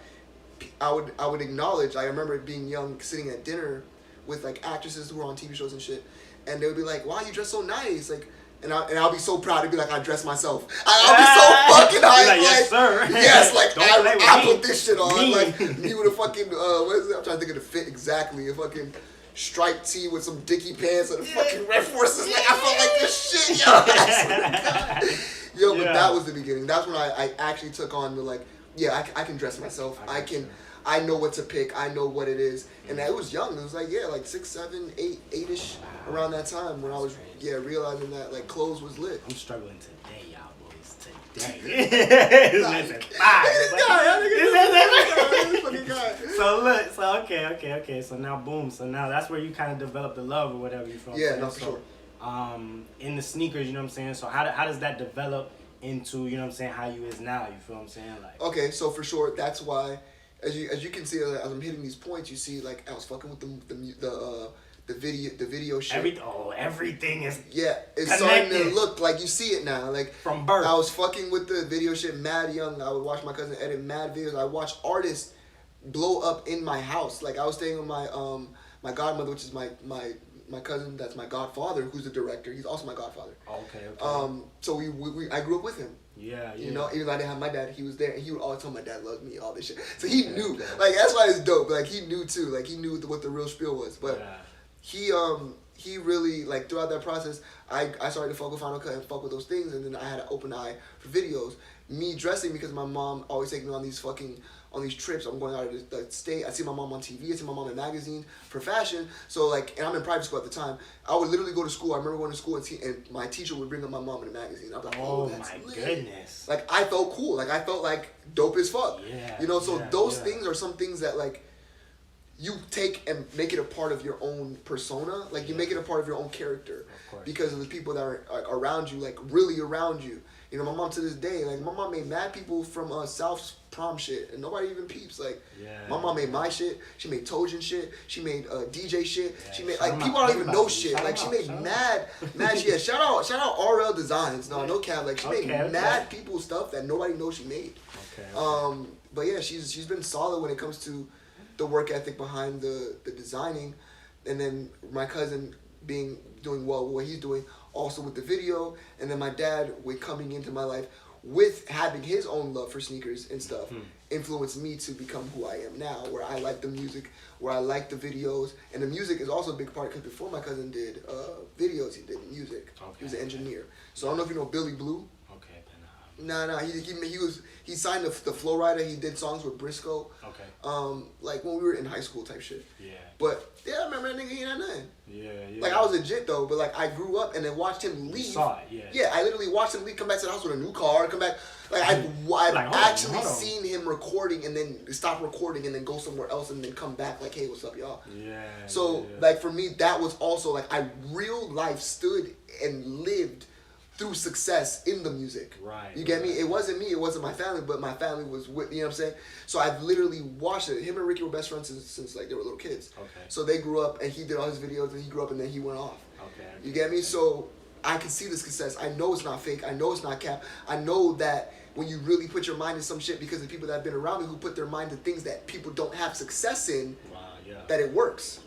I would acknowledge, I remember being young, sitting at dinner with, like, actresses who were on TV shows and shit. And they would be like, wow, you dress so nice. Like, and I'll be so proud to be like, I dress myself. I'll be so fucking hyped. Like, yes, sir. Yes, like, I put this shit on. Me. Like, me with a fucking, what is it? I'm trying to think of the fit exactly. A fucking striped tee with some dicky pants and the fucking Red Forces. Like, I felt like this shit, yo. I swear to God. Yo, but that was the beginning. That's when I actually took on the, like, yeah, I can dress myself. I know what to pick. I know what it is. And it was young. It was like, yeah, like 6, 7, 8-ish around that time when I was, realizing that, like, clothes was lit. I'm struggling today, y'all boys. Today. Listen, So look, so okay. So now, boom. So now that's where you kind of develop the love or whatever you feel. Yeah, no, for sure. In the sneakers, you know what I'm saying? So how does that develop into, you know what I'm saying, how you is now? You feel what I'm saying? Like, okay, so for sure, that's why, as you can see, as I'm hitting these points, you see, like, I was fucking with the video shit. Everything is it's starting to look like you see it now. Like, from birth. I was fucking with the video shit mad young. I would watch my cousin edit mad videos. I watched artists blow up in my house. Like, I was staying with my godmother, which is my cousin, that's my godfather, who's the director. He's also my godfather. Okay. So I grew up with him. Yeah. You know, even though I didn't have my dad, he was there, and he would always tell my dad loves me, all this shit. So he knew, like, that's why it's dope. Like, he knew too. Like, he knew what the real spiel was. But he really, like, throughout that process, I started to fuck with Final Cut and fuck with those things, and then I had an open eye for videos. Me dressing, because my mom always taking me on these trips. I'm going out of the state. I see my mom on TV. I see my mom in magazines for fashion. So, like, and I'm in private school at the time. I would literally go to school. I remember going to school and my teacher would bring up my mom in a magazine. I'm like, oh, that's my lit. Goodness. Like, I felt cool. Like, I felt like dope as fuck. Yeah. You know, so those things are some things that, like, you take and make it a part of your own persona. Like, you make it a part of your own character. Of course. Because of the people that are around you, like, really around you. You know, my mom to this day, like, my mom made mad people from South's prom shit, and nobody even peeps. Like, my mom made my shit. She made Tojin shit. She made DJ shit. Yeah, she made, like, people don't even know shit. Like, she made mad shit. Shout out RL Designs. No cap. Like, she made mad people stuff that nobody knows she made. Okay. But yeah, she's been solid when it comes to the work ethic behind the designing, and then my cousin doing well what he's doing also with the video, and then my dad with coming into my life with having his own love for sneakers and stuff influenced me to become who I am now, where I like the music, where I like the videos, and the music is also a big part, because before my cousin did videos, he did music. Okay. He was an engineer. So I don't know if you know Billy Blue. Nah. He signed the Flow Rider. He did songs with Briscoe. Okay. Like when we were in high school type shit. Yeah. But yeah, I remember that nigga. He ain't had nothing. Yeah. Like, I was legit though, but like I grew up and then watched him leave. You saw it, yeah. Yeah, I literally watched him leave, come back to the house with a new car, come back. Like I've actually seen him recording and then stop recording and then go somewhere else and then come back like, hey, what's up, y'all? Yeah. So like for me, that was also like I real life stood and lived through success in the music. Right. You get me? It wasn't me, it wasn't my family, but my family was with, you know what I'm saying? So I've literally watched it. Him and Ricky were best friends since like they were little kids. Okay. So they grew up and he did all his videos and he grew up and then he went off. Okay. You get me? So I can see the success. I know it's not fake. I know it's not cap. I know that when you really put your mind in some shit, because the people that have been around me who put their mind to things that people don't have success in, that it works.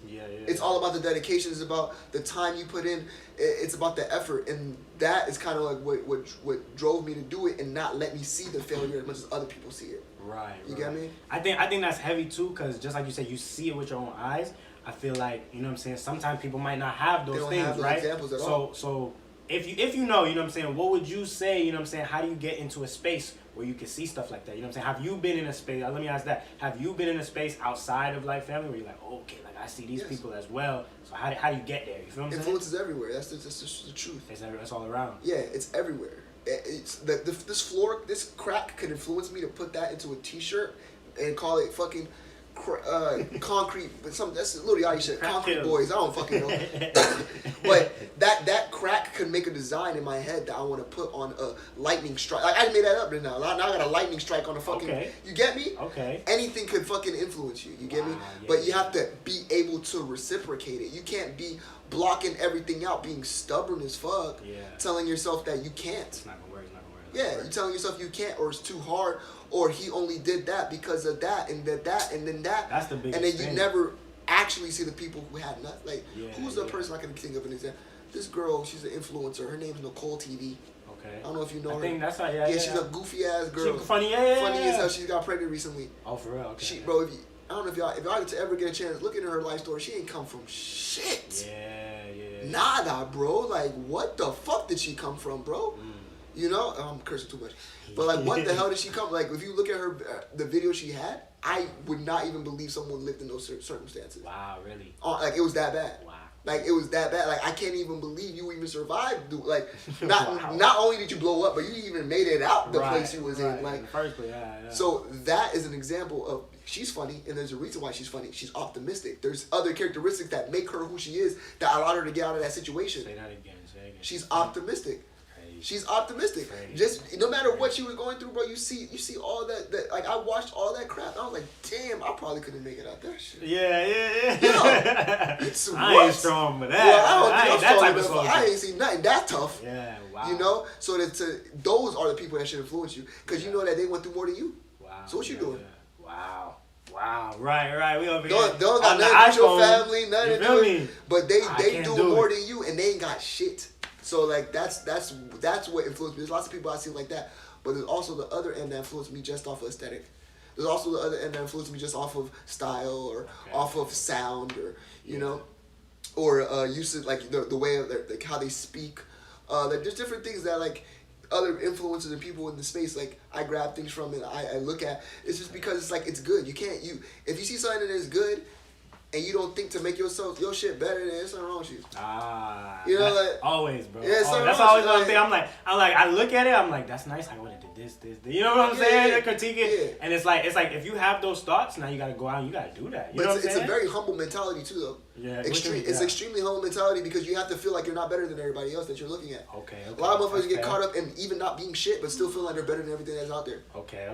It's all about the dedication. It's about the time you put in. It's about the effort, and that is kind of like what drove me to do it, and not let me see the failure as much as other people see it. Right. You get me? I think that's heavy too, because just like you said, you see it with your own eyes. I feel like, you know what I'm saying, sometimes people might not have those things, have those right? Examples at all. So if you know what I'm saying, what would you say, you know what I'm saying, how do you get into a space where you can see stuff like that? You know what I'm saying? Have you been in a space, let me ask that, have you been in a space outside of like family where you're like, oh, okay, like I see these people as well, so how do you get there? You feel what I'm saying? Influence is everywhere. That's the truth. It's all around. Yeah, it's everywhere. It's this crack could influence me to put that into a t-shirt and call it fucking concrete, but that's little yachty shit. Concrete boys, I don't fucking know. But that crack could make a design in my head that I want to put on a lightning strike. Like I made that up now. Now I got a lightning strike on a fucking. Okay. You get me? Okay. Anything could fucking influence you. You get me? Yeah, but you have to be able to reciprocate it. You can't be blocking everything out, being stubborn as fuck. Yeah. Telling yourself that you can't. It's not gonna work. Yeah, you're telling yourself you can't, or it's too hard, or he only did that because of that, and that, and then that. That's the biggest thing. And then you thing. never actually see the people who had nothing. Like, who's the person I can think of an example? This girl, she's an influencer. Her name's Nicole TV. Okay. I don't know if you know her. I think that's how, yeah, she's a goofy ass girl. She's funny, Funny as hell. She got pregnant recently. Oh, for real? Okay. Bro, I don't know if y'all ever get a chance, look at her life story. She ain't come from shit. Yeah. Nada, bro. Like, what the fuck did she come from, bro? You know, I'm cursing too much, but like, what the hell did she come? Like, if you look at her, the video she had, I would not even believe someone lived in those circumstances. Wow, really? Like, it was that bad. Wow. Like, it was that bad. Like, I can't even believe you even survived. Dude. Like, not only did you blow up, but you even made it out the place you was in. Like, in the first place, yeah. So that is an example of she's funny, and there's a reason why she's funny. She's optimistic. There's other characteristics that make her who she is that allowed her to get out of that situation. Say that again. She's optimistic. She's optimistic. Crazy. Just no matter what she was going through, bro. You see all that. Like I watched all that crap. I was like, damn, I probably couldn't make it out that shit. Yeah. Yo, it's I ain't strong with that. Well, I don't think I'm that strong enough. I ain't seen nothing that tough. Yeah, wow. You know, so those are the people that should influence you, because you know that they went through more than you. Wow. So what you doing? Wow. Right. We over here. Don't got nothing with your family, nothing to do it. But they do more than you, and they ain't got shit. So like that's what influenced me. There's lots of people I see like that, but there's also the other end that influenced me just off of aesthetic. There's also the other end that influenced me just off of style or off of sound, or you know. or usage, like the way of like how they speak. Like there's different things that like other influencers and people in the space, like I grab things from and I look at. It's just because it's like it's good. You can't if you see something that is good and you don't think to make your shit better, then there's something wrong with you. You know, like always, bro. Yeah, that's always one thing. I'm like, I look at it. I'm like, that's nice. I would have did this. You know what I'm saying? Yeah. I critique it, and it's like if you have those thoughts, now you gotta go out and you gotta do that. You know what I'm saying? It's a very humble mentality too, though. Yeah, It's extremely humble mentality because you have to feel like you're not better than everybody else that you're looking at. Okay. A lot of motherfuckers get caught up in even not being shit, but still feel like they're better than everything that's out there. Okay.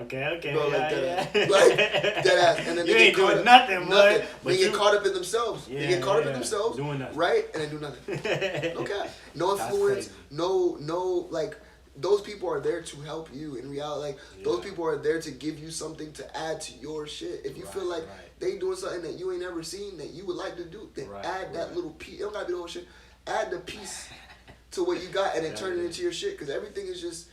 Bro, like dead ass. And then you they ain't get caught doing up, nothing, but they get caught up in themselves. Yeah, they get caught up in themselves, doing nothing. right? And then do nothing. Okay. No influence. No like. Those people are there to help you in reality. Like those people are there to give you something to add to your shit. If you feel like they doing something that you ain't ever seen that you would like to do, then add that little piece. It don't gotta be the whole shit. Add the piece to what you got and then turn it into your shit. Because everything is just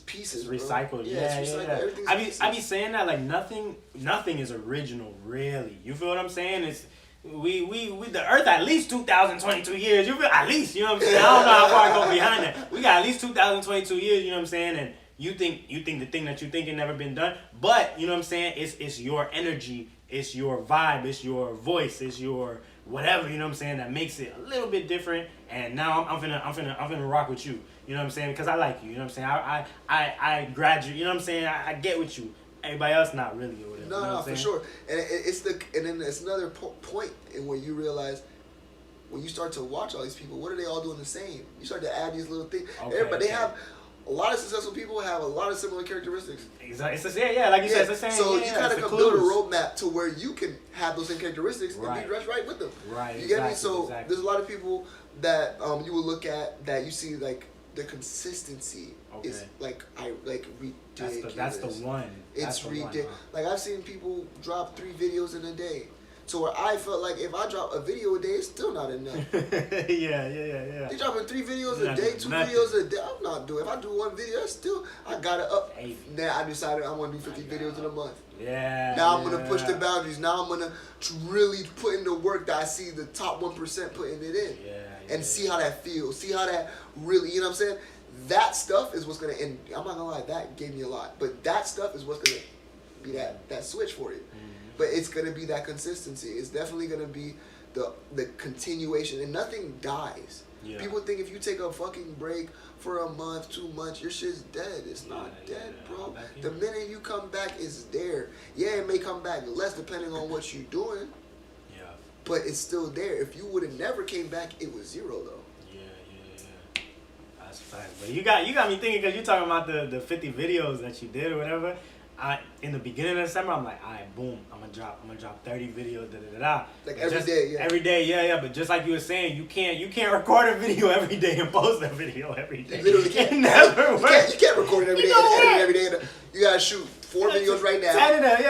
pieces. It's recycled. Bro. Yeah. It's recycled. I be saying that like nothing is original really. You feel what I'm saying? It's we the Earth at least 2022 years. You feel at least, you know what I'm saying? I don't know how far I go behind that. We got at least 2022 years, you know what I'm saying? And you think the thing that you think had never been done, but you know what I'm saying? It's your energy, it's your vibe, it's your voice, it's your whatever, you know what I'm saying, that makes it a little bit different. And now I'm finna rock with you. You know what I'm saying? Because I like you, you know what I'm saying? I graduate, you know what I'm saying? I get with you. Everybody else not really or whatever. No, for sure. And then it's another point in where you realize when you start to watch all these people, what are they all doing the same? You start to add these little things. Everybody they have a lot of successful people have a lot of similar characteristics. Exactly. Like you said, it's the same. So you kind of build a roadmap to where you can have those same characteristics and be dressed right with them. Right. You get me? So there's a lot of people that you will look at that you see like the consistency is like ridiculous. That's the one. It's ridiculous. Like I've seen people drop 3 videos in a day. So where I felt like if I drop a video a day, it's still not enough. Yeah. They dropping 3 videos a day, 2 videos a day. I'm not doing. If I do 1 video, I got it up. Now I decided I want to do 50 videos in a month. Yeah. Now I'm gonna push the boundaries. Now I'm gonna really put in the work that I see the top 1% putting it in. And see how that feels. See how that really, you know what I'm saying? That stuff is what's gonna end. I'm not gonna lie, that gave me a lot. But that stuff is what's gonna be that switch for you. But it's gonna be that consistency. It's definitely gonna be the continuation, and nothing dies. Yeah. People think if you take a fucking break for a month, 2 months, your shit's dead. It's not dead, bro. The minute you come back, it's there. Yeah, it may come back less depending on what you're doing. Yeah. But it's still there. If you would have never came back, it was 0 though. Yeah. That's fact. But you got me thinking because you're talking about the 50 videos that you did or whatever. In the beginning of December, I'm like, all right, boom, I'm gonna drop 30 videos, Like every day, yeah. Every day, yeah. But just like you were saying, you can't record a video every day and post a video every day. You literally can't. It never works. You can't record it every day and edit it every day. You gotta shoot 4 videos right now.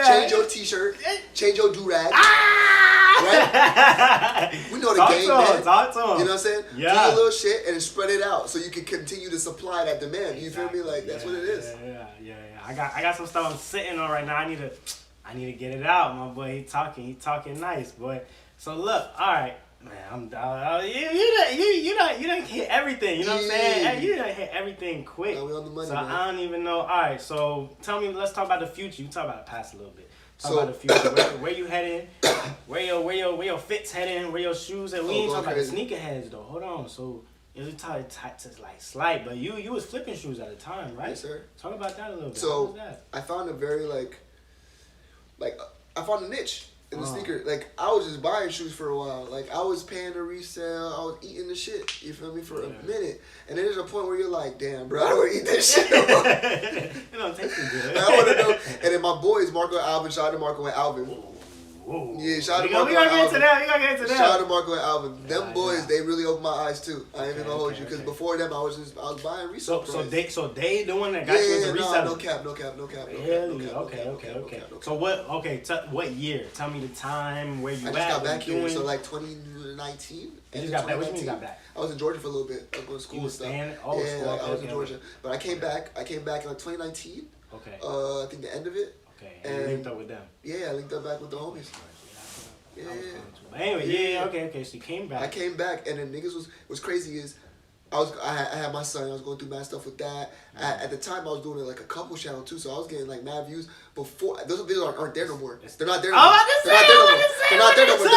Change your t-shirt. Change your do-rag. Right? We know the game, man. Talk to him. You know what I'm saying? Yeah. Do your little shit and then spread it out so you can continue to supply that demand. You feel me? Like that's what it is. Yeah. I got some stuff I'm sitting on right now. I need to get it out. My boy, he talking nice, boy. So look, all right, man. You done hit everything. You know what I'm saying? You done hit everything quick. No, we on the money, so man. I don't even know. All right, so tell me. Let's talk about the future. You talk about the past a little bit. Talk about the future. Where you heading? Where your fits heading? Where your shoes at? We ain't talking about the sneakerheads though. Hold on. So it was tight to like slight, but you was flipping shoes at the time, right? Yes, sir. Talk about that a little bit. So I found a very I found a niche in the sneaker. Like I was just buying shoes for a while. Like I was paying to resell. I was eating the shit. You feel me for a minute, and then there's a point where you're like, damn, bro, I don't want to eat this shit no more. It don't taste good. I want to know. And then my boys, Marco and Alvin, shout out to Marco and Alvin. Whoa. Yeah, shout out to Marco and Alvin. We gotta get to that. Shout out to Marco and Alvin. Them boys, they really opened my eyes too. I ain't even gonna hold you because before them, I was buying resale. So they the one that got you into reselling. No cap. Really? Okay. So what? Okay, what year? Tell me the time where you at. I just got back here, doing? so like 2019. You just got back. What you mean you got back? I was in Georgia for a little bit. I was going to school and stuff. I was in Georgia, but I came back. I came back in like 2019. Okay. I think the end of it. Okay. And you linked up with them. Yeah, I linked up back with the homies. Yeah. But anyway, okay. So you came back. I came back, and then niggas was crazy is, I had my son. I was going through mad stuff with that. At the time, I was doing it like a couple channel too, so I was getting like mad views. Before those videos aren't there no more. They're not there. They're not there no more.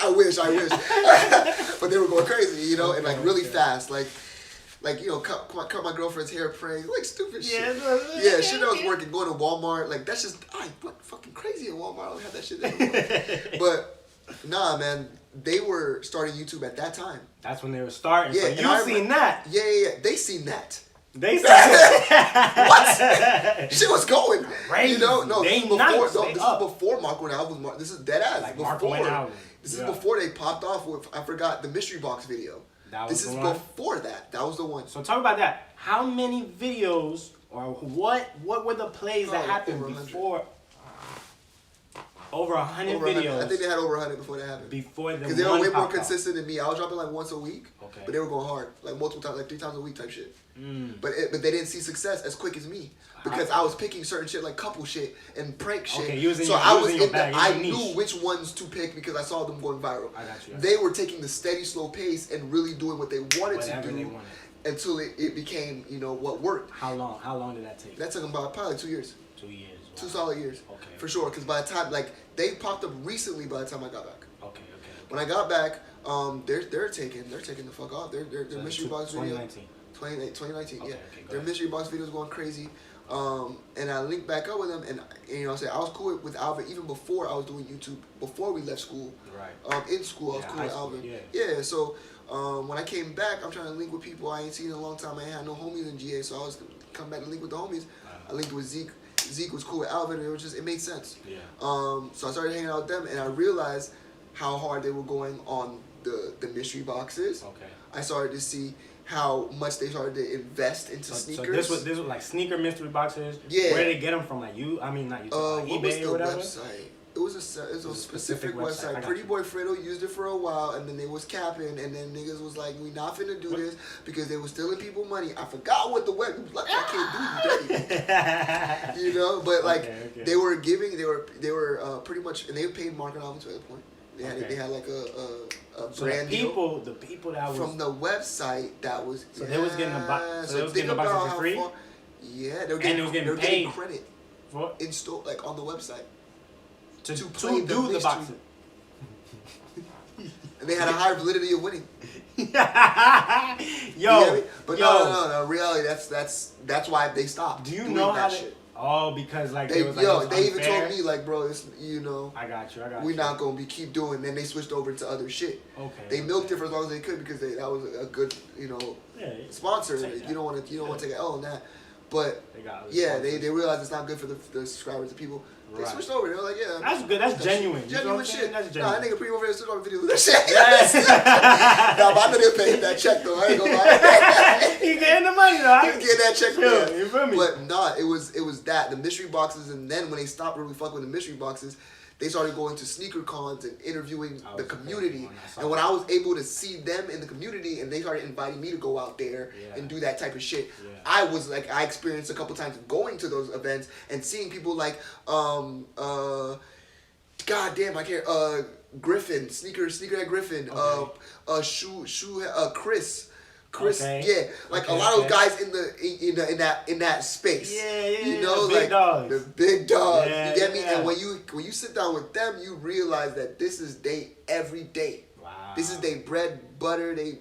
I wish. But they were going crazy, you know, and like really fast, like you know, cut my girlfriend's hair, praying, like stupid shit. Yeah, shit that was working. Going to Walmart, like that's just I went fucking crazy at Walmart. I don't have that shit anymore. But nah, man. They were starting YouTube at that time. That's when they were starting. Yeah, so you seen that? Yeah. They seen that. They seen that. What? Shit was going. Crazy. You know, no, this is before Mark went out. This is dead ass. Like before. Mark went out. This is before they popped off with I forgot the mystery box video. This is before that. That was the one. So talk about that. How many videos or what were the plays that happened before? Over 100 videos. I think they had over 100 before that happened. Because they were way more consistent than me. I was dropping like once a week, but they were going hard, like multiple times, like 3 times a week type shit. But they didn't see success as quick as me because I was picking certain shit like couple shit and prank shit. I knew which ones to pick because I saw them going viral. I got you. They were taking the steady, slow pace and really doing what they wanted to do until it became, you know, what worked. How long did that take? That took them about probably 2 years. 2 years. Wow. 2 solid years. Okay. For sure, because by the time they popped up recently. By the time I got back. Okay. When I got back, they're taking the fuck off. Their mystery box video. 2019. Yeah. Their mystery box videos going crazy. And I linked back up with them, and you know, I was cool with Alvin even before I was doing YouTube. Before we left school. Right. In school, I was cool with Alvin. Yeah. So when I came back, I'm trying to link with people I ain't seen in a long time. I ain't had no homies in GA, so I was come back to link with the homies. I linked with Zeke. Zeke was cool with Alvin, and it made sense. Yeah. So I started hanging out with them, and I realized how hard they were going on the mystery boxes. Okay. I started to see how much they started to invest into sneakers. So this was like sneaker mystery boxes. Yeah. Where did they get them from? Like not YouTube, like eBay or whatever. Website? It was a specific website. Pretty Boy Fredo used it for a while, and then they was capping, and then niggas was like, "We not finna do this because they was stealing people money." I forgot what the web. Like I can't do you dirty. You know, but like they were pretty much, and they paid Mark and Alvin to that point. They had like a brand deal. The people that was from the website that was. So they was getting a box. So they was getting a box for free. Yeah, they were getting credit in store, like on the website. To do the boxing. And they had a higher validity of winning. But no. Reality, that's why they stopped. Do you know how that shit? Oh, because like they even told me like, bro, it's, you know, I got you. We're not gonna keep doing. Then they switched over to other shit. Okay. They milked it for as long as they could because that was a good, you know, sponsor. You don't want to take an L on that. But they realized it's not good for the subscribers, the people. They switched over. They were like, yeah, that's good. That's genuine. Genuine shit. That's genuine. Nah, that nigga pretty over there stood on the video with that shit. Yes. Nah, but I know they paid that check though. I ain't gonna lie. He getting the money though. He getting that check from there. You feel me? But nah, it was that the mystery boxes, and then when they stopped really fucking with the mystery boxes, they started going to sneaker cons and interviewing the community. And when I was able to see them in the community and they started inviting me to go out there and do that type of shit, I was like, I experienced a couple times going to those events and seeing people like, goddamn, I can't, Griffin, sneakerhead Griffin, Chris, like a lot of those guys in that space. You know, the big dogs. The big dogs. You get me? And when you sit down with them, you realize that this is they every day. Wow. This is they bread, butter, they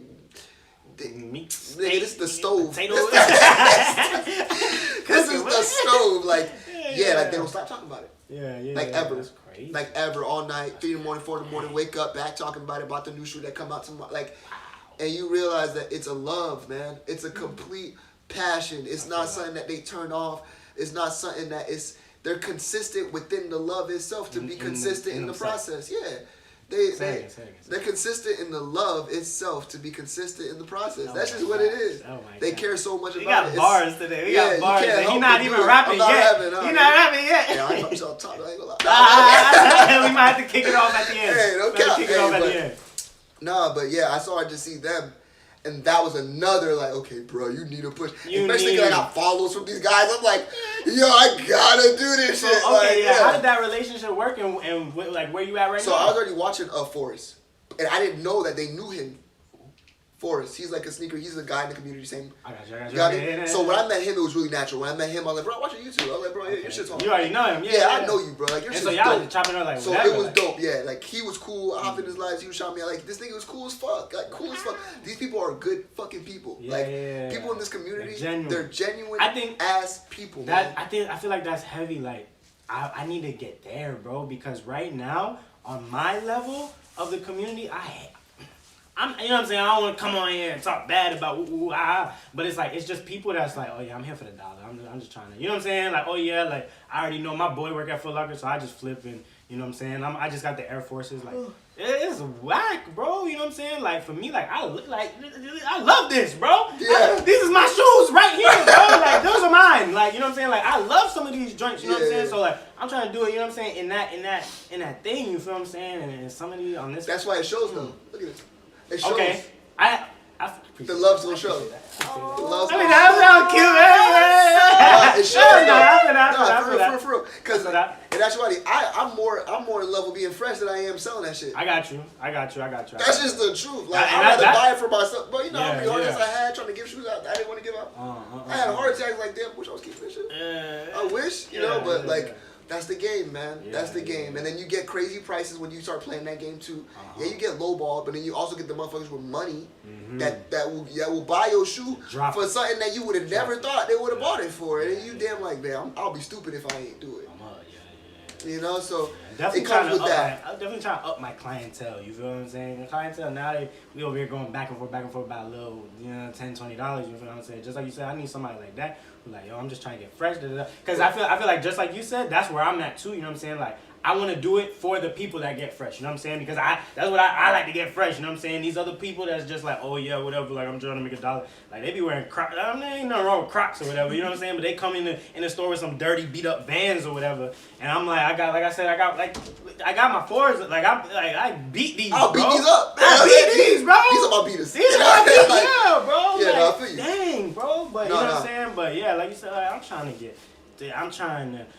meat. This is the stove. This is the stove. Like like they don't stop talking about it. Like ever. That's crazy. Like ever, all night, 3 in the morning, 4 in the morning, wake up, back talking about the new shoe that come out tomorrow. Like. And you realize that it's a love, man. It's a complete passion. It's not something that they turn off. It's not something that they're consistent within the love itself to be consistent in the process. Yeah. They're consistent in the love itself to be consistent in the process. That's just what it is. They care so much about it. We got bars today. We got bars. He's not even rapping yet. He's not rapping yet. Yeah, I ain't gonna talk. I ain't gonna lie. We might have to kick it off at the end. Hey, don't kick it off at the end. Nah, but yeah, I started to see them, And that was another, like, okay, bro, you need a push. Especially because I got follows from these guys. I'm like, yo, I gotta do this shit. Okay, like, yeah. How did that relationship work and like, where you at right now? So I was already watching Forrest. And I didn't know that they knew him. Forrest. He's like a sneaker. He's a guy in the community. Same. I got you. Yeah. So when I met him, it was really natural. When I met him, I was like, bro, watch your YouTube. I was like, bro, your shit's on. You already know him. Yeah, I know you, bro. Like, your shit's dope. So y'all chopping up like so whatever. it was dope, yeah. Like, he was cool. I hopped in his lives. He was shouting me out. Like, this nigga was cool as fuck. Like, cool as fuck. These people are good fucking people. People in this community, they're genuine ass people, man. I feel like that's heavy. Like, I need to get there, bro. Because right now, on my level of the community, you know what I'm saying? I don't want to come on here and talk bad about but it's like, it's just people that's like, oh yeah, I'm here for the dollar. I'm just trying to, you know what I'm saying? Like, oh yeah, like, I already know my boy work at Foot Locker, so I just flip and, you know what I'm saying? I just got the Air Forces, like, it's whack, bro, you know what I'm saying? Like, for me, like, I love this, bro. Yeah. These is my shoes right here, bro. Like, those are mine. Like, you know what I'm saying? Like, I love some of these joints, you know what I'm saying? So, like, I'm trying to do it, you know what I'm saying? In that thing, you feel what I'm saying? And some of these on this. That's why it shows, though. Look at this. It shows. Okay. The love's gonna show. The love's I mean, that was cute. It shows. No, for real. Because in actuality, I'm more in love with being fresh than I am selling that shit. I got you. That's just the truth. Like, I'd rather buy it for myself. But you know how many heart attacks I had trying to give shoes out I didn't want to give out. I had heart attacks like, damn, I wish I was keeping this shit. I wish, you know, but like. That's the game, man. That's the game. And then you get crazy prices when you start playing that game too. Yeah, you get lowball, but then you also get the motherfuckers with money that will buy your shoe for something that you would have never thought they would have bought it for. And you damn like, man, I'll be stupid if I ain't do it. You know, so it comes with that. I'm definitely trying to up my clientele. You feel what I'm saying? The clientele now, we over here going back and forth about a little, you know, $10, $20. You feel what I'm saying? Just like you said, I need somebody like that who's like, yo, I'm just trying to get fresh. Because I feel like just like you said, that's where I'm at too. You know what I'm saying? Like, I want to do it for the people that get fresh. You know what I'm saying? Because that's what I like to get fresh. You know what I'm saying? These other people that's just like, oh yeah, whatever. Like, I'm trying to make $1. Like, they be wearing Crocs. I mean, there ain't nothing wrong with Crocs or whatever. You know what I'm saying? But they come in the store with some dirty, beat up Vans or whatever. And I'm like, I got my fours. Like, I beat these. I'll beat these up. I beat these, bro. These are my beaters. These are my beaters, yeah, bro. Yeah, like, no, I feel you. Dang, bro. But you know what I'm saying? But yeah, like you said, like, I'm trying to.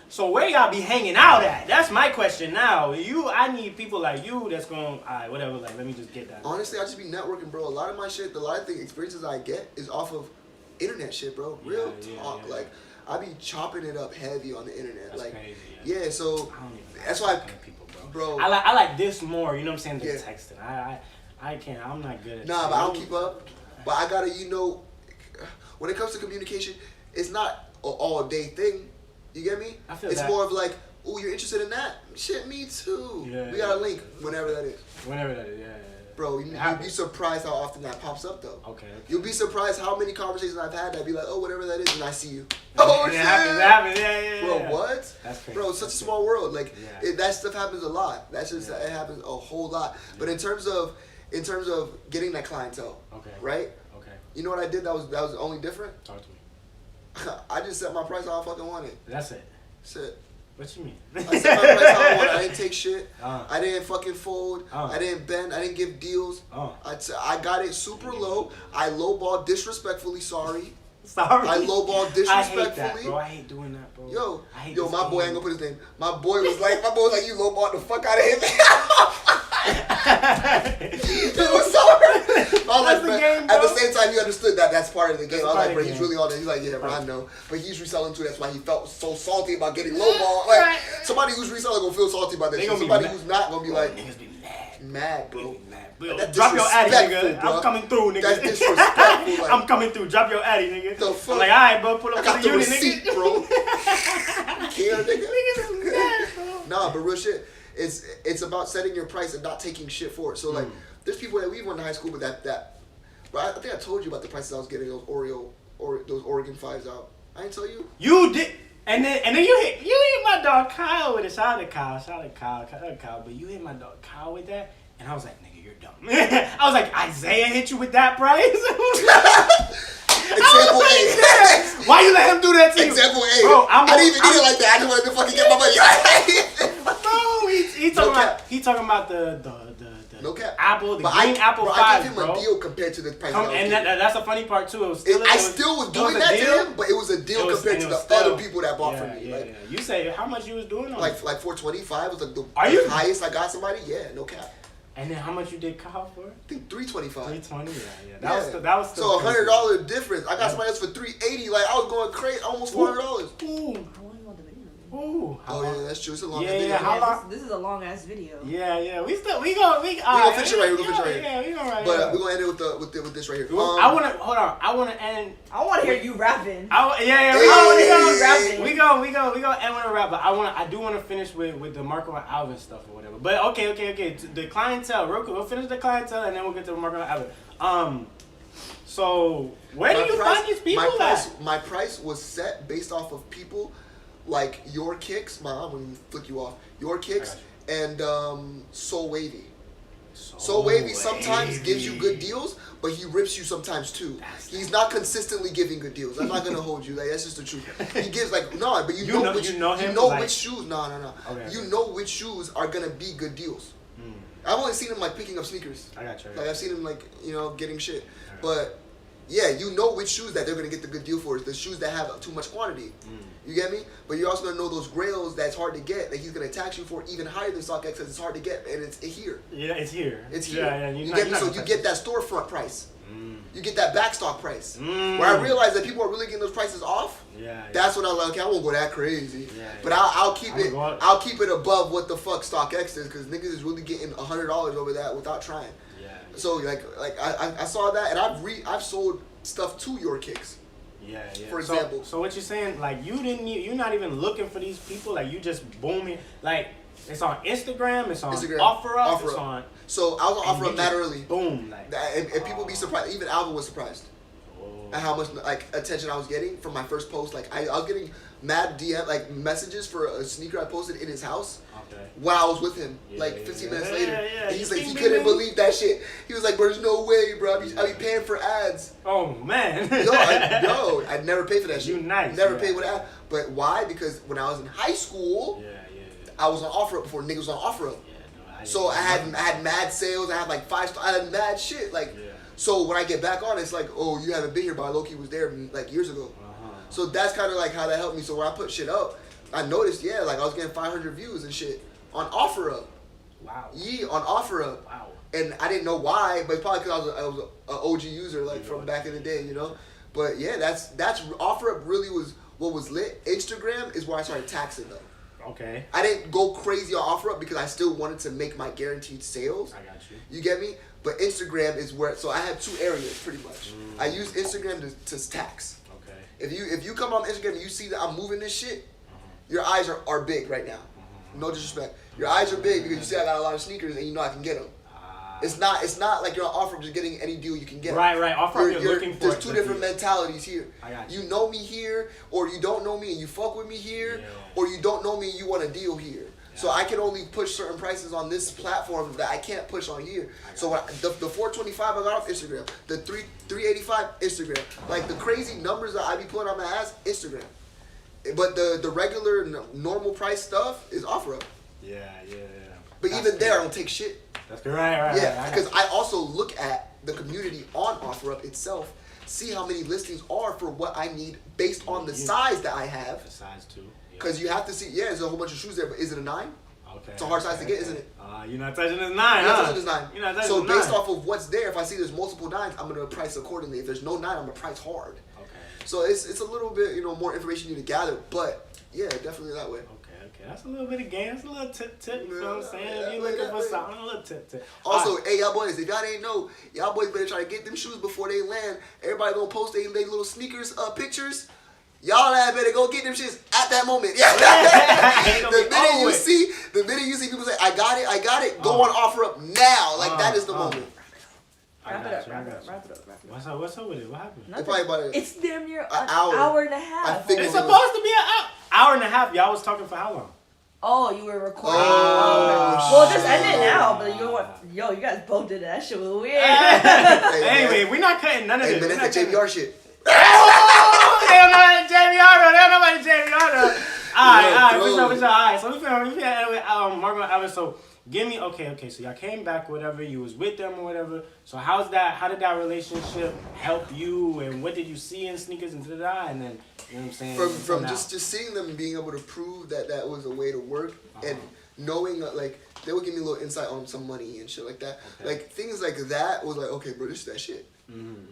So where y'all be hanging out at? That's my question now. I need people like you that's going, alright, whatever, like, let me just get that. Honestly, I just be networking, bro. A lot of my shit, a lot of the experiences I get is off of internet shit, bro. Real talk. Yeah. Like, I be chopping it up heavy on the internet. That's like, crazy. Yeah, so that's why people, bro. I like this more, you know what I'm saying, than texting. I can't, I'm not good at Nah, but I don't keep up. But I gotta, you know, when it comes to communication, it's not an all-day thing. You get me? I feel it's that. more of like, oh, you're interested in that? Shit, me too. Yeah, we got a link, whenever that is. Yeah. Bro, you'd be surprised how often that pops up, though. Okay. You'll be surprised how many conversations I've had that be like, oh, whatever that is, and I see you. Oh, shit. It happens. Yeah. Bro, what? That's crazy. Bro, it's such a small world. Like, that stuff happens a lot. That's just, it happens a whole lot. But in terms of getting that clientele, right? Okay. You know what I did that was the only different? Talk to me. I just set my price how I fucking want it. That's it. That's it. What you mean? I set my price how I want it. I didn't take shit. I didn't fucking fold. I didn't bend. I didn't give deals. I got it super low. I lowball disrespectfully. Sorry. I lowball disrespectfully. I hate that, bro. I hate doing that, bro. Yo, my boy, I ain't gonna put his name. My boy was like, you lowballed the fuck out of him. It was so hurt. At the same time, you understood that that's part of the game. I was like, bro, he's really all that. He's like, yeah, bro, I know. But he's reselling too. That's why he felt so salty about getting lowball. Like, somebody who's reselling gonna feel salty about that shit. Somebody who's not gonna be like, niggas be mad, bro. Drop your addy, nigga. Bro. I'm coming through, nigga. That's disrespectful. Like, I'm coming through. Drop your addy, nigga. The fuck? I'm like, alright, bro, pull up to the unit, receipt, nigga. Bro. Care, nigga. Niggas is mad, bro. Nah, but real shit. It's about setting your price and not taking shit for it. So like, there's people that we went to high school with that. But I think I told you about the prices I was getting those those Oregon 5s out. I didn't tell you. You did, and then you hit my dog Kyle with it. Shout out to Kyle. But you hit my dog Kyle with that, and I was like, nigga, you're dumb. I was like, Isaiah hit you with that price. Example A. Why you let him do that to you? Example A. Bro, I didn't even need it like that. I just wanted to fucking get my money. Bro, he talking about the No cap. Apple, the but green Apple 5, I gave him a deal compared to the price. And that's the funny part too. I still was doing that to him, but it was a deal compared to the other people that bought from me. Yeah. You say how much you was doing on like 425 was like the highest I got somebody. Yeah, no cap. And then how much you did Kyle for? I think 325. 320, yeah. That was so $100 difference. I got somebody else for 380. Like I was going crazy, almost $400. Ooh. Ooh. Oh yeah, that's true. It's a long video. Yeah, how long? This is a long ass video. Yeah. We gonna finish it right here. Yeah, we gonna right. But we're gonna end it with this right here. I wanna end. I wanna hear you rapping. I wanna end with a rap. But I do wanna finish with the Marco and Alvin stuff or whatever. But okay. The clientele, real quick. We'll finish the clientele and then we'll get to Marco and Alvin. So where do you find these people at? My price was set based off of people like Your Kicks. I'm gonna flick you off. Your Kicks and So Wavy. So Wavy sometimes gives you good deals, but he rips you sometimes too. He's not consistently giving good deals. I'm not gonna hold you. Like that's just the truth. He gives but you know which shoes. No. Okay, you know which shoes are gonna be good deals. I've only seen him picking up sneakers. I got you. Like I've seen him getting shit, but. Yeah, you know which shoes that they're gonna get the good deal for. It's the shoes that have too much quantity. You get me? But you're also gonna know those grails that's hard to get that he's gonna tax you for even higher than StockX because it's hard to get and it's here. Yeah, it's here. It's here. Yeah, you get me? So you get that storefront price. You get that backstock price. Where I realize that people are really getting those prices off. That's what I like. Okay, I won't go that crazy. But I'll keep it. I'll keep it above what the fuck StockX is because niggas is really getting $100 over that without trying. So I saw that and I've sold stuff to Your Kicks. Yeah. For example. So what you're saying, like you're not even looking for these people, like you just booming, like it's on Instagram, it's on OfferUp, it's on. So I was on OfferUp mad early. Boom, and people be surprised. Even Alvin was surprised at how much attention I was getting from my first post. Like I was getting mad DM messages for a sneaker I posted in his house. While I was with him, 15 minutes later, and he's like, he couldn't believe that shit. He was like, bro, there's no way, bro. I be paying for ads. Oh man. I'd never pay for that shit. You nice. Never paid with ads. But why? Because when I was in high school, I was on OfferUp before niggas was on OfferUp. So I had mad sales. I had 5 stars. I had mad shit. So when I get back on, it's like, oh, you haven't been here, but I low-key was there years ago. So that's kind of how that helped me. So when I put shit up, I noticed, I was getting 500 views and shit on OfferUp. Wow. Yeah, on OfferUp. Wow. And I didn't know why, but it's probably because I was an OG user from back in the day, But yeah, that's OfferUp really was what was lit. Instagram is where I started taxing though. Okay. I didn't go crazy on OfferUp because I still wanted to make my guaranteed sales. I got you. You get me? But Instagram is where, so I have 2 areas pretty much. I use Instagram to tax. Okay. If you come on Instagram and you see that I'm moving this shit, your eyes are big right now. No disrespect. Your eyes are big because you see I got a lot of sneakers and you know I can get them. It's not like you're on OfferUp just getting any deal you can get. Right. OfferUp you're looking for. There's 2 different mentalities here. I got you. You know me here, or you don't know me and you fuck with me here, or you don't know me and you want a deal here. Yeah. So I can only push certain prices on this platform that I can't push on here. So the 425 I got off Instagram, the 385 Instagram, the crazy numbers that I be putting on my ass, Instagram. But the regular normal price stuff is OfferUp. Yeah. But that's even there, I don't take shit. That's good. Right. Yeah, because I also look at the community on OfferUp itself, see how many listings are for what I need based on the size that I have. The size too. Because you have to see, there's a whole bunch of shoes there, but is it a 9? Okay. It's a hard size to get, isn't it? You're not touching this 9, You're not touching this 9. You're not touching so this 9. based off of what's there, if I see there's multiple 9s, I'm going to price accordingly. If there's no 9, I'm going to price hard. Okay. So it's a little bit, more information you need to gather, but yeah, definitely that way. Okay. That's a little bit of game. That's a little tip. You know what I'm saying? If you're looking for something, a little tip. Also, hey, y'all boys, if y'all ain't know, y'all boys better try to get them shoes before they land. Everybody gonna post their little sneakers pictures. Y'all better go get them shits at that moment. Yeah. the minute you see people say, I got it, go on OfferUp now. That is the moment. Wrap it up. What's up with it? What happened? It's damn near an hour and a half. It's supposed to be an hour and a half. Y'all was talking for how long? Oh, you were recording. Well, just end it now. But you guys both did it. That shit was weird. Anyway, we're not cutting none of this. Hey, man, that's that JVR shit. They don't know about JVR though. Alright, for sure. Alright, so we feel Marco and Alvin. So give me okay. So y'all came back, whatever. You was with them or whatever. So how's that? How did that relationship help you? And what did you see in sneakers and da-da-da? And then you know what I'm saying. From just seeing them being able to prove that was a way to work and knowing like they would give me a little insight on some money and shit like that. Okay. Like things like that was like, okay, bro, this is that shit.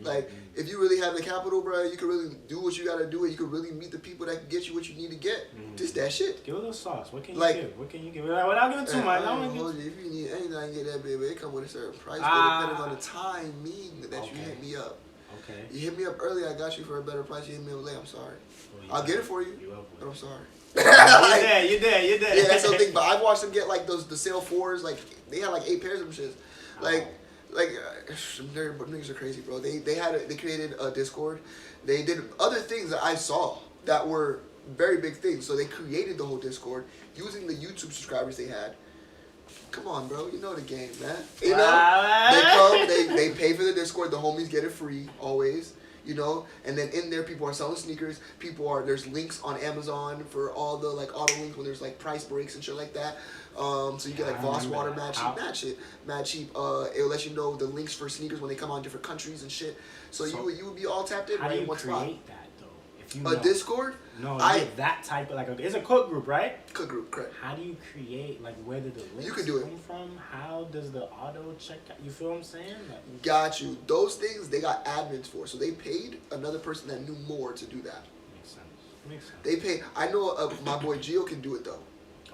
Like if you really have the capital, bro, you can really do what you gotta do, and you can really meet the people that can get you what you need to get. Just that shit. Give a little sauce. What can you give? What can you give? Without giving too much. If you need anything, I can get that, baby. It come with a certain price, but depending on the timing that you hit me up. Okay. You hit me up early, I got you for a better price. You hit me up late, I'm sorry. I'll get it for you, but I'm sorry. You did. Yeah, that's the thing. But I've watched them get like the sale 4s. Like they had like 8 pairs of them shits. Niggas are crazy, bro. They created a Discord. They did other things that I saw that were very big things. So they created the whole Discord using the YouTube subscribers they had. Come on, bro. You know the game, man. You know, they pay for the Discord. The homies get it free always. You know, and then in there people are selling sneakers. There's links on Amazon for all the like auto links when there's like price breaks and shit like that. So you get like Voss water mad cheap. It'll let you know the links for sneakers when they come out in different countries and shit. So you would be all tapped in right in one spot. How do you create that though? If you know. Discord? No, that type of it's a cook group, right? Cook group, correct. How do you create where did the links come from? How does the auto check out? You feel what I'm saying? Got you. Those things they got admins for, so they paid another person that knew more to do that. Makes sense. They pay. I know my boy Gio can do it though.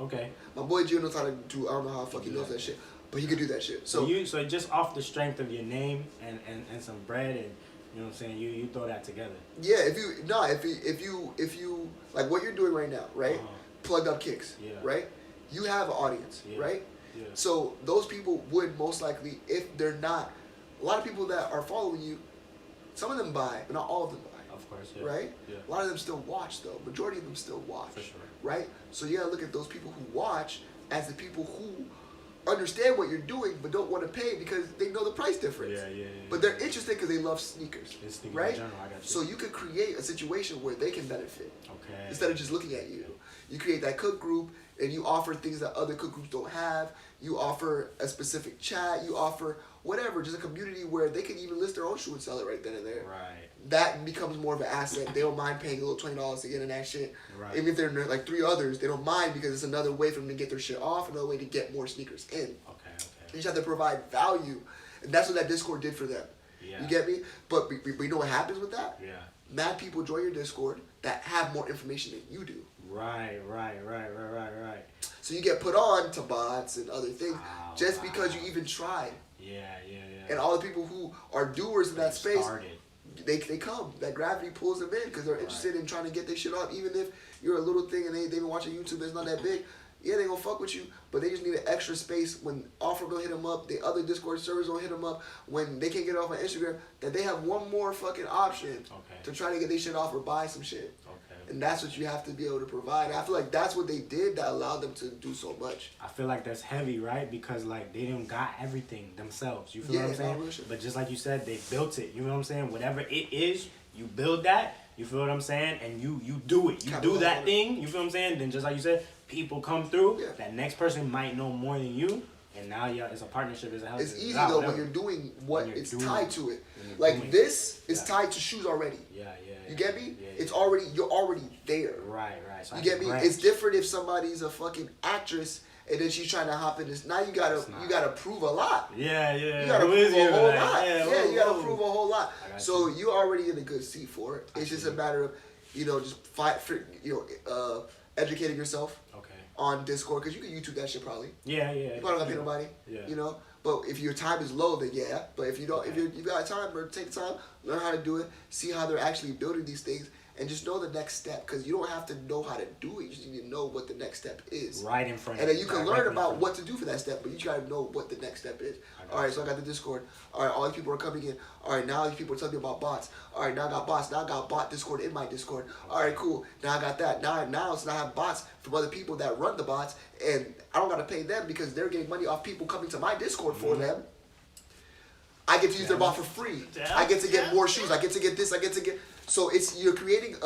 Okay. My boy Gio knows how to do. I don't know how the fuck he knows that shit, but he can do that shit. So just off the strength of your name and some bread and. You know what I'm saying? You throw that together. Yeah, if you like what you're doing right now, right? Plugged up kicks, right? You have an audience, right? Yeah. So those people would most likely, if they're not, a lot of people that are following you, some of them buy, but not all of them buy. Of course, yeah. Right? Yeah. A lot of them still watch though. Majority of them still watch. For sure. Right? So you gotta look at those people who watch as the people who understand what you're doing but don't want to pay because they know the price difference. Yeah. But they're interested because they love sneakers. Right? General, I got you. So you could create a situation where they can benefit. Okay. Instead of just looking at you. You create that cook group and you offer things that other cook groups don't have. You offer a specific chat. You offer whatever, just a community where they can even list their own shoe and sell it right then and there. Right. That becomes more of an asset. They don't mind paying a little $20 to get in that shit. Right. Even if they're like 3 others, they don't mind because it's another way for them to get their shit off, another way to get more sneakers in. Okay. You just have to provide value. And that's what that Discord did for them. Yeah. You get me? But you know what happens with that? Yeah. Mad people join your Discord that have more information than you do. Right. So you get put on to bots and other things just because you even tried. Yeah. And all the people who are doers in that space, they come. That gravity pulls them in because they're interested in trying to get their shit off. Even if you're a little thing and they've been watching YouTube that's not that big, yeah, they gonna fuck with you, but they just need an extra space when offer gonna hit them up, the other Discord servers gonna hit them up, when they can't get it off on Instagram, that they have one more fucking option to try to get their shit off or buy some shit. And that's what you have to be able to provide. I feel like that's what they did that allowed them to do so much. I feel like that's heavy, right? Because like they didn't got everything themselves. You feel what I'm saying? But just like you said, they built it. You know what I'm saying? Whatever it is, you build that. You feel what I'm saying? And you do it. You do that thing. You feel what I'm saying? Then just like you said, people come through. Yeah. That next person might know more than you. And now it's a partnership. It's easy though when you're doing what it's tied to it. Like this is tied to shoes already. Yeah. You get me? Yeah. It's already, you're already there. Right. So you get me? It's different if somebody's a fucking actress and then she's trying to hop in this. Now you gotta prove a lot. Yeah. You gotta prove a whole lot. Yeah, you gotta prove a whole lot. So you're already in a good seat for it. It's just a matter of, just fight for, educating yourself. On Discord, because you can YouTube that shit probably. Yeah. You probably don't pay nobody. Yeah. But if your time is low, then yeah. But if you don't, if you got time, or take the time, learn how to do it, see how they're actually building these things, and just know the next step. Because you don't have to know how to do it. You just need to know what the next step is. Right in front of you. And then you can learn about what to do for that step, but you gotta know what the next step is. All right, so I got the Discord. All right, all these people are coming in. All right, now these people are telling me about bots. All right, now I got bots. Now I got bot Discord in my Discord. All right, cool. Now I got that. Now so I have bots from other people that run the bots, and I don't gotta pay them because they're getting money off people coming to my Discord for them. I get to use their bot for free. I get to get more shoes. I get to get this. I get to get. So you're creating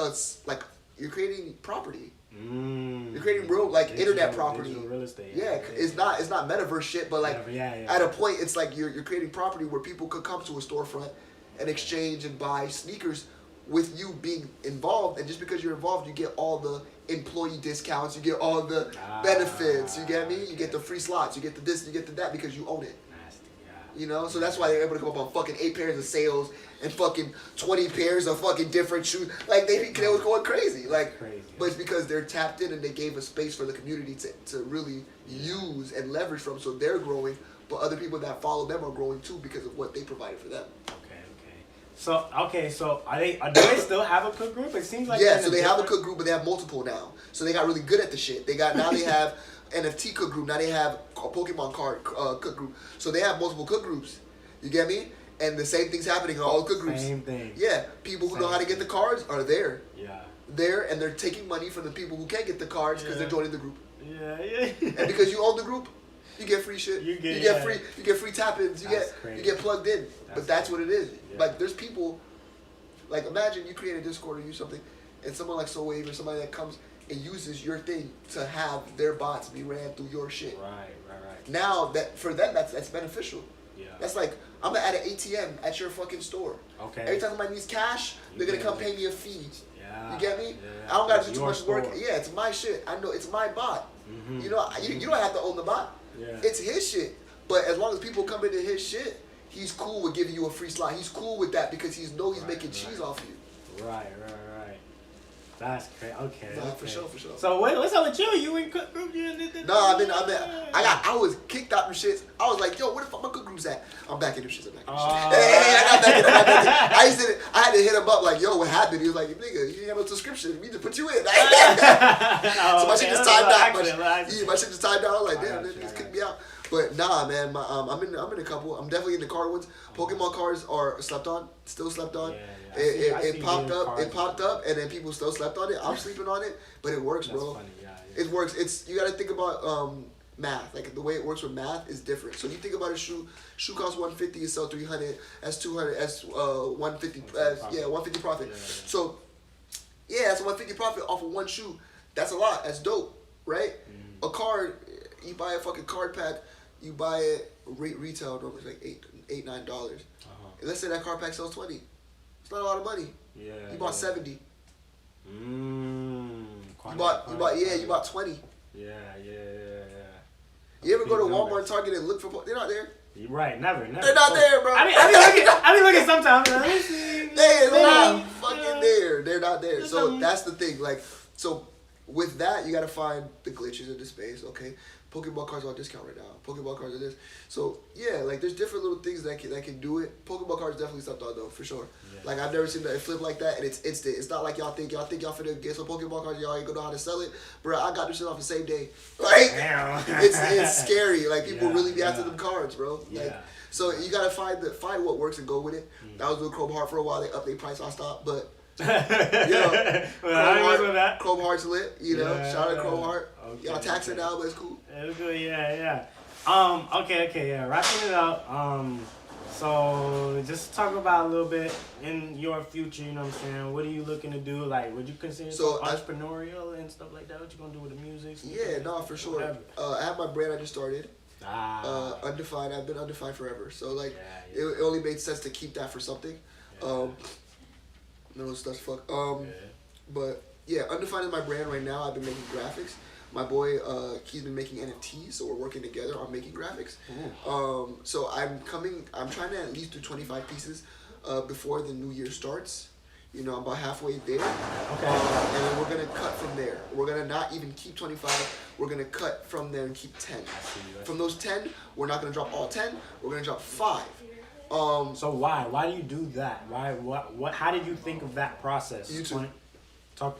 property You're creating real internet property. Digital real estate. Yeah, it's not metaverse shit, but at a point it's like you're creating property where people could come to a storefront and exchange and buy sneakers with you being involved, and just because you're involved, you get all the employee discounts, you get all the benefits. You get me? You get the free slots, you get the this, you get the that because you own it. You know, so that's why they're able to come up on fucking 8 pairs of sales and fucking 20 pairs of fucking different shoes. Like they was going crazy. Like, but it's because they're tapped in and they gave a space for the community to really use and leverage from. So they're growing, but other people that follow them are growing too because of what they provided for them. So do they still have a cook group? It seems like so they have a cook group, but they have multiple now. So they got really good at the shit. They have NFT cook group. Now they have a Pokemon card cook group. So they have multiple cook groups. You get me? And the same thing's happening in all cook groups. Same thing. Yeah. People who know how to get the cards are there. Yeah. There, and they're taking money from the people who can't get the cards because they're joining the group. Yeah. And because you own the group, you get free shit. You get free tap-ins. You get plugged in. That's what it is. Yeah. Like there's people. Like imagine you create a Discord or use something, and someone like Soul Wave or somebody that comes and uses your thing to have their bots be ran through your shit. Right. Now that for them that's beneficial. Yeah. That's like I'm gonna add an ATM at your fucking store. Okay. Every time somebody needs cash, they're gonna come pay me a fee. Yeah. You get me? Yeah. I don't gotta do too much store. work. Yeah, it's my shit. I know it's my bot. Mm-hmm. You know, you don't have to own the bot. Yeah. It's his shit. But as long as people come into his shit, he's cool with giving you a free slot. He's cool with that because he's making cheese off you. Right. That's crazy. Okay. Nah, for sure. So what's up with you? You in cook group? No, I was kicked out them shits. I was like, yo, where the fuck my cook groups at? I'm back in them shits. Hey, I got back in. I had to hit him up like, yo, what happened? He was like, nigga, you ain't got no subscription. We need to put you in. So my shit just timed out. My shit just timed out. I was like, damn, they just kicked me out. But nah, man, I'm in a couple. I'm definitely in the card ones. Pokemon cards are still slept on. It popped up, and then people still slept on it. I'm sleeping on it, but it works, bro. Funny. Yeah. It works. You gotta think about math. Like the way it works with math is different. So you think about a shoe costs $150, you sell $300. That's $200. That's $150. $150 profit. Yeah. So that's a $150 profit off of one shoe. That's a lot. That's dope, right? Mm-hmm. A card, you buy a fucking card pack. You buy it retail normally like $8-9. Let's say that card pack sells 20. It's not a lot of money. Yeah. You bought 70. You bought 20. Yeah. You ever go to Walmart, Target, and look for? They're not there. Right, never. They're not there, bro. I be looking sometimes. They're not fucking there. They're not there. So that's the thing. Like, so with that, you gotta find the glitches in the space. Okay. Pokemon cards are on discount right now. Pokemon cards are this. So yeah, like there's different little things that can do it. Pokemon cards definitely stepped on though, for sure. Yeah. Like I've never seen that flip like that, and it's instant. It's not like y'all think y'all finna get some Pokemon cards, y'all ain't gonna know how to sell it. Bro, I got this shit off the same day. Like it's scary. Like people really be after them cards, bro. Like so you gotta find what works and go with it. I was doing Chrome Heart for a while. They upped their price, I stopped, but. Chrome Heart's lit, you know. Shout out to Chrome Heart. Okay, y'all taxing now, but it's cool. It's good, yeah. Okay, wrapping it up. So just talk about a little bit in your future, you know what I'm saying? What are you looking to do? Like, would you consider entrepreneurial and stuff like that? What you gonna do with the music? Yeah, no, for sure. I have my brand I just started. Undefined. I've been undefined forever. So like it only made sense to keep that for something. No, that's fuck. But yeah, Undefined is my brand right now. I've been making graphics. My boy, he's been making NFTs, so we're working together on making graphics. So I'm trying to at least do 25 pieces before the new year starts. You know, I'm about halfway there. Okay. And then we're gonna cut from there. We're gonna not even keep 25. We're gonna cut from there and keep 10. From those 10, we're not gonna drop all 10. We're gonna drop 5. So why? Why do you do that? Why? What? How did you think of that process? YouTube. Tell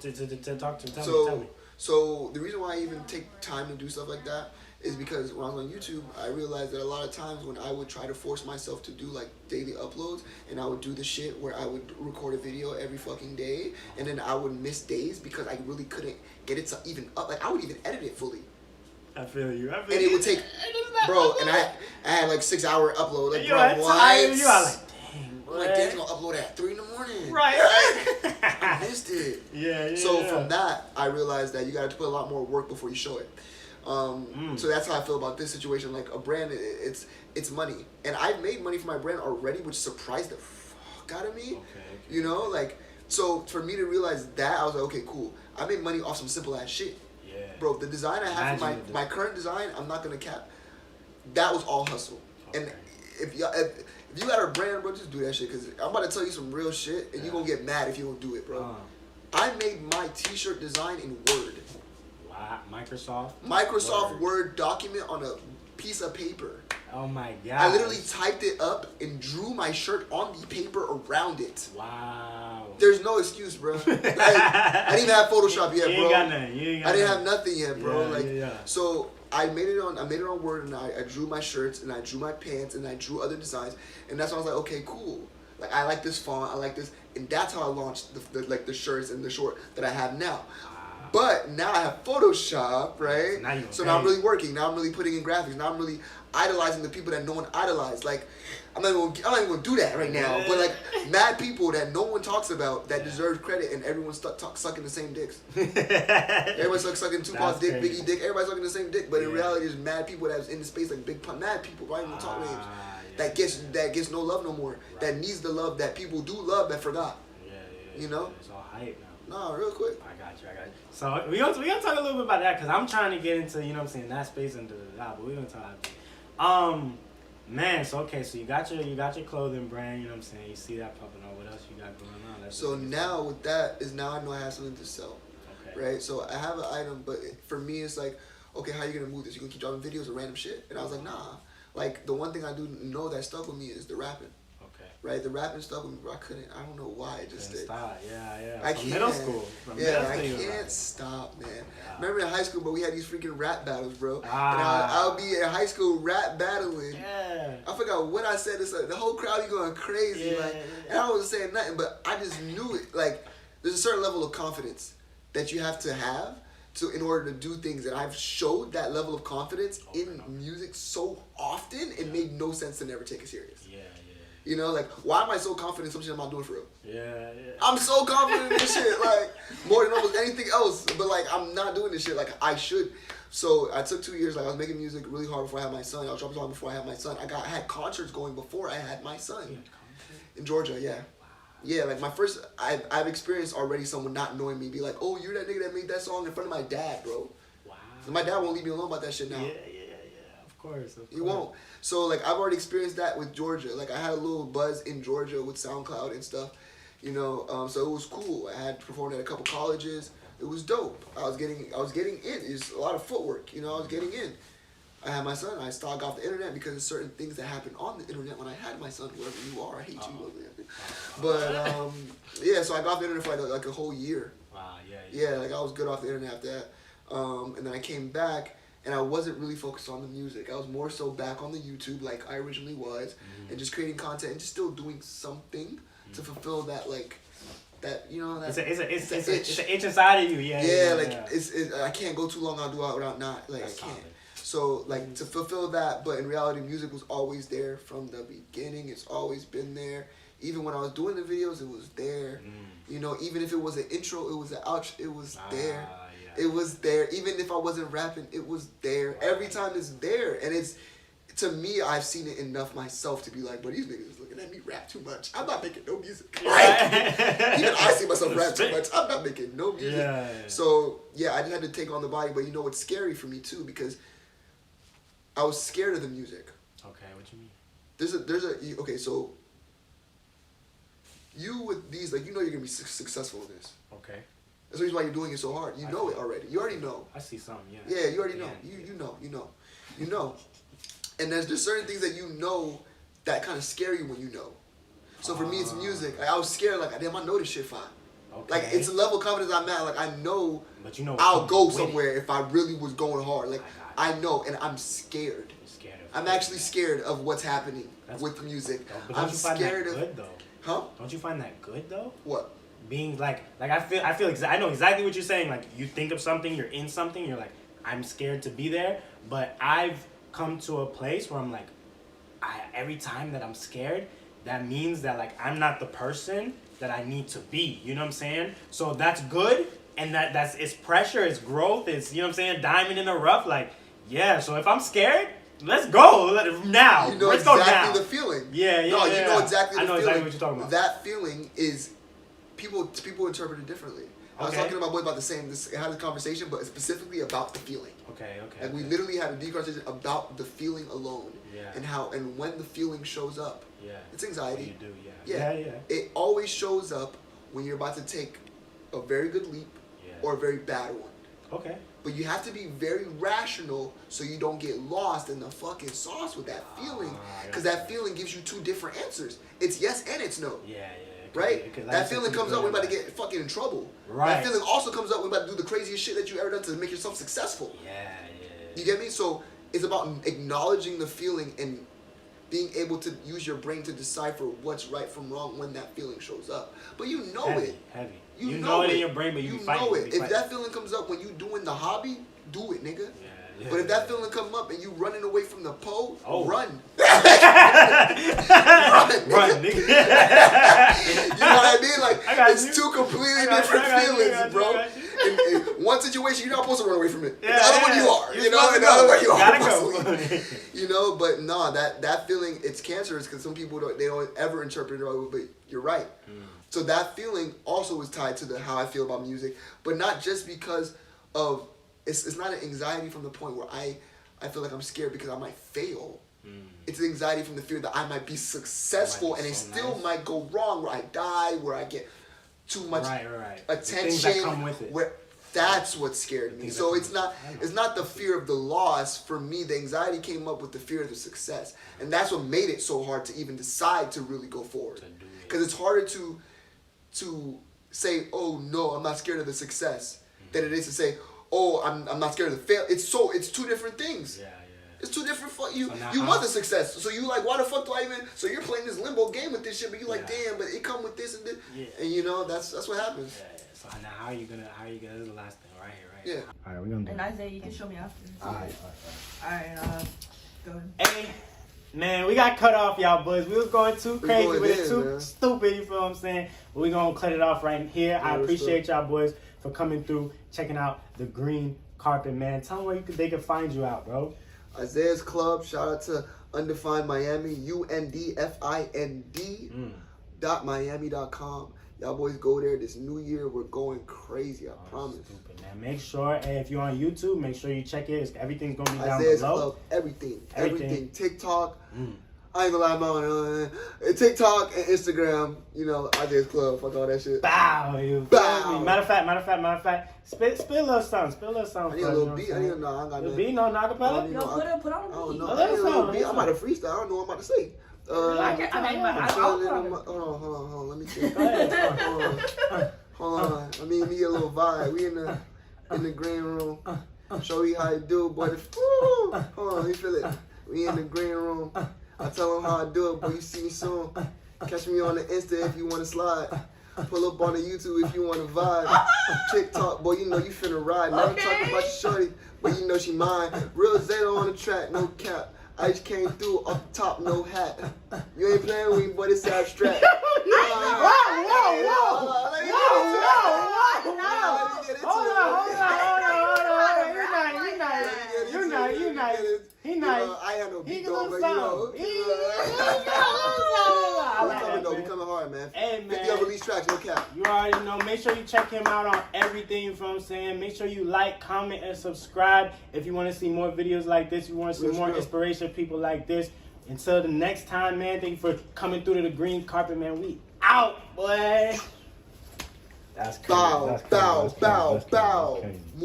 me. So the reason why I even take time to do stuff like that is because when I was on YouTube, I realized that a lot of times when I would try to force myself to do like daily uploads, and I would do the shit where I would record a video every fucking day, and then I would miss days because I really couldn't get it to even up. Like I would even edit it fully. I feel you. And it would take, bro, and I had like 6-hour upload. Like, you bro, what? You are like, dang. I'm like, Dan's gonna upload at 3 in the morning. Right. I'm missed it. Yeah. So from that, I realized that you got to put a lot more work before you show it. So that's how I feel about this situation. Like a brand, it's money, and I've made money for my brand already, which surprised the fuck out of me. Okay. You know, like, so for me to realize that, I was like, okay, cool. I made money off some simple ass shit. Yeah. Bro, the design I have for my current design, I'm not gonna cap. That was all hustle. Okay. And if you got a brand, bro, just do that shit. Cause I'm about to tell you some real shit, and you gonna get mad if you don't do it, bro. I made my T-shirt design in Word. Wow, Microsoft Word document on a piece of paper. Oh my god! I literally typed it up and drew my shirt on the paper around it. Wow. There's no excuse, bro. Like, I didn't even have Photoshop yet, bro. You ain't got nothing. I didn't have nothing yet, bro. Yeah, So I made it on Word, and I drew my shirts, and I drew my pants, and I drew other designs, and that's when I was like, okay, cool. Like, I like this font, I like this, and that's how I launched the shirts and the short that I have now. But now I have Photoshop, right? So now I'm really working. Now I'm really putting in graphics. Now I'm really idolizing the people that no one idolized. Like, I'm not even gonna do that right now. But like, mad people that no one talks about that deserve credit, and everyone's sucking the same dicks. Everybody's sucking Tupac's dick, Biggie dick. Everybody's sucking the same dick. But in reality, there's mad people that's in the space, like big pun, mad people. Why even talk names? That gets no love no more. Right. That needs the love that people do love that forgot. You know? It's all hype now. No, real quick. I got you. So we gonna talk a little bit about that, because I'm trying to get into, you know what I'm saying, that space and but we're gonna talk. Man, so okay, so you got your clothing brand, you know what I'm saying, you see that popping up. What else you got going on? So now with that is now I know I have something to sell. Okay. Right? So I have an item, but for me it's like, okay, how you gonna move this? You gonna keep dropping videos of random shit? And I was like, nah. Like, the one thing I do know that stuck with me is the rapping. Right, the rapping stuff with me, bro. I don't know why. It just did. Stop. Yeah. I From can't. Middle school. I can't stop, man. Yeah. Remember in high school, but we had these freaking rap battles, bro. And I'll be in high school rap battling. Yeah. I forgot what I said. It's like the whole crowd be going crazy, and I wasn't saying nothing, but I just knew it. Like, there's a certain level of confidence that you have to in order to do things, and I've showed that level of confidence in music so often. It made no sense to never take it serious. You know, like, why am I so confident in some shit I'm not doing for real? Yeah. I'm so confident in this shit, like, more than almost anything else. But, like, I'm not doing this shit like I should. So, I took 2 years. Like, I was making music really hard before I had my son. I was dropping songs before I had my son. I had concerts going before I had my son. In Georgia, yeah. Wow. Yeah, like, my first, I've experienced already someone not knowing me be like, oh, you're that nigga that made that song in front of my dad, bro. Wow. And my dad won't leave me alone about that shit now. Yeah. Of course. He won't. So, like, I've already experienced that with Georgia. Like, I had a little buzz in Georgia with SoundCloud and stuff, you know. So it was cool. I had performed at a couple colleges. It was dope. I was getting in. It's a lot of footwork, you know. I was getting in. I had my son. I got off the internet because of certain things that happened on the internet when I had my son. Whoever you are, I hate you. But yeah. So I got off the internet for like a whole year. Wow. Yeah. Like, I was good off the internet after that. And then I came back. And I wasn't really focused on the music. I was more so back on the YouTube like I originally was, and just creating content and just still doing something to fulfill that, like, that, you know, that it's an itch inside of you. Yeah. I can't go too long without not, like, that's I can't. Solid. So, like, to fulfill that, but in reality, music was always there from the beginning. It's always been there. Even when I was doing the videos, it was there. You know, even if it was an intro, it was an outro, it was there. It was there. Even if I wasn't rapping, it was there. Every time it's there. And it's, to me, I've seen it enough myself to be like, but these niggas is looking at me rap too much. I'm not making no music. Right? Even I see myself rap too much. I'm not making no music. Yeah. So, yeah, I just had to take on the body. But you know what's scary for me, too, because I was scared of the music. Okay, what you mean? Okay, so you with these, like, you know you're going to be successful in this. Okay. That's the reason why you're doing it so hard. You know it already. You already know. I see something, yeah. Yeah, you already know. You know. And there's certain things that you know that kind of scare you when you know. So for me, it's music. Like, I was scared, like, damn, I know this shit fine. Okay. Like, it's a level of confidence I'm at. Like, I know, but you know I'll go somewhere if I really was going hard. Like, I know, and I'm scared. I'm actually scared of what's happening with music. But don't you find that good, though? Huh? Don't you find that good, though? What? Being like I feel I know exactly what you're saying. Like, you think of something, you're in something, you're like, I'm scared to be there. But I've come to a place where I'm like, every time that I'm scared, that means that, like, I'm not the person that I need to be. You know what I'm saying? So that's good, and that's it's pressure, it's growth, it's, you know what I'm saying, diamond in the rough. Like, yeah. So if I'm scared, let's go now. You know let's exactly go now. the feeling. Yeah. No, you know exactly the feeling. I know exactly what you're talking about. That feeling is people interpret it differently. I was talking to my boy about had a conversation, but specifically about the feeling. Okay. And we literally had a deep conversation about the feeling alone. Yeah. And when the feeling shows up. Yeah. It's anxiety. You do, yeah. It always shows up when you're about to take a very good leap or a very bad one. Okay. But you have to be very rational so you don't get lost in the fucking sauce with that feeling. Because that feeling gives you two different answers. It's yes and it's no. Yeah. Right? That feeling comes up when you're about to get fucking in trouble. Right. That feeling also comes up when you're about to do the craziest shit that you ever done to make yourself successful. Yeah. You get me? So it's about acknowledging the feeling and being able to use your brain to decipher what's right from wrong when that feeling shows up. But you know it. Heavy. You know it in your brain, but you fight know it. If that feeling comes up when you doing the hobby, do it, nigga. Yeah, but if that feeling come up and you running away from the pole, run. Run, nigga. You know what I mean? Like, it's two completely different feelings, bro. In one situation, you're not supposed to run away from it. The other one, you are. You know, the other one, you are. Gotta go. You know, but no, that feeling, it's cancerous because some people they don't ever interpret it. But you're right. So that feeling also is tied to how I feel about music, but not just because of it's not an anxiety from the point where I feel like I'm scared because I might fail. It's an anxiety from the fear that I might be successful and it still might go wrong, where I die, where I get too much attention. The things that come with it. Where that's what scared me. So it's not the fear of the loss. For me, the anxiety came up with the fear of the success, and that's what made it so hard to even decide to really go forward. Because it's harder to say, oh no, I'm not scared of the success, than it is to say, oh, I'm not scared of the fail. It's two different things. It's two different. You want the success, so you like, why the fuck do I even? So you're playing this limbo game with this shit, but you like, damn, but it come with this and this, and you know that's what happens. So now how are you gonna? This is the last thing right here, right? Yeah. All right, we're gonna do. And Isaiah, you can show me after. All right. Go ahead. Hey. Man, we got cut off, y'all boys. We was going too crazy with it, too stupid, you feel what I'm saying? But we gonna cut it off right here. I appreciate y'all boys for coming through, checking out the green carpet, man. Tell them where they can find you out, bro. Isaiah's Club, shout out to UNDFIND Miami, UNDFIND.miami.com. Y'all boys go there this new year. We're going crazy, I promise. Stupid, man. Make sure, if you're on YouTube, make sure you check it. Everything's going to be down Isaiah's below. Club, everything. TikTok. I ain't gonna lie, man. TikTok and Instagram, you know, Isaiah's Club. Fuck all that shit. Bow. Matter of fact. Spill a little something. I need a little beat. I need a beat, no acapella? Put on a beat. I don't know. I need a little beat. I'm about to freestyle. I don't know what I'm about to say. Hold on. Let me see. Hold on. Let me get a little vibe. We in the green room. Show you how you do, boy. Hold on, you feel it? We in the green room. I tell them how I do it, but you see me soon. Catch me on the Insta if you want to slide. Pull up on the YouTube if you want to vibe. TikTok, boy, you know you finna ride. Now you talking about your shorty, but you know she mine. Real Zeta on the track, no cap. I just came through off the top, no hat. You ain't playing with me, but it's abstract. He nice. I have no beat though, but we coming hard, man. Hey, man. 50 unreleased tracks, no cap. You already know. Make sure you check him out on everything, you feel what I'm saying? Make sure you like, comment, and subscribe if you want to see more videos like this. You want to see more inspiration people like this. Until the next time, man, thank you for coming through to the green carpet, man. We out, boy. That's crazy. Bow.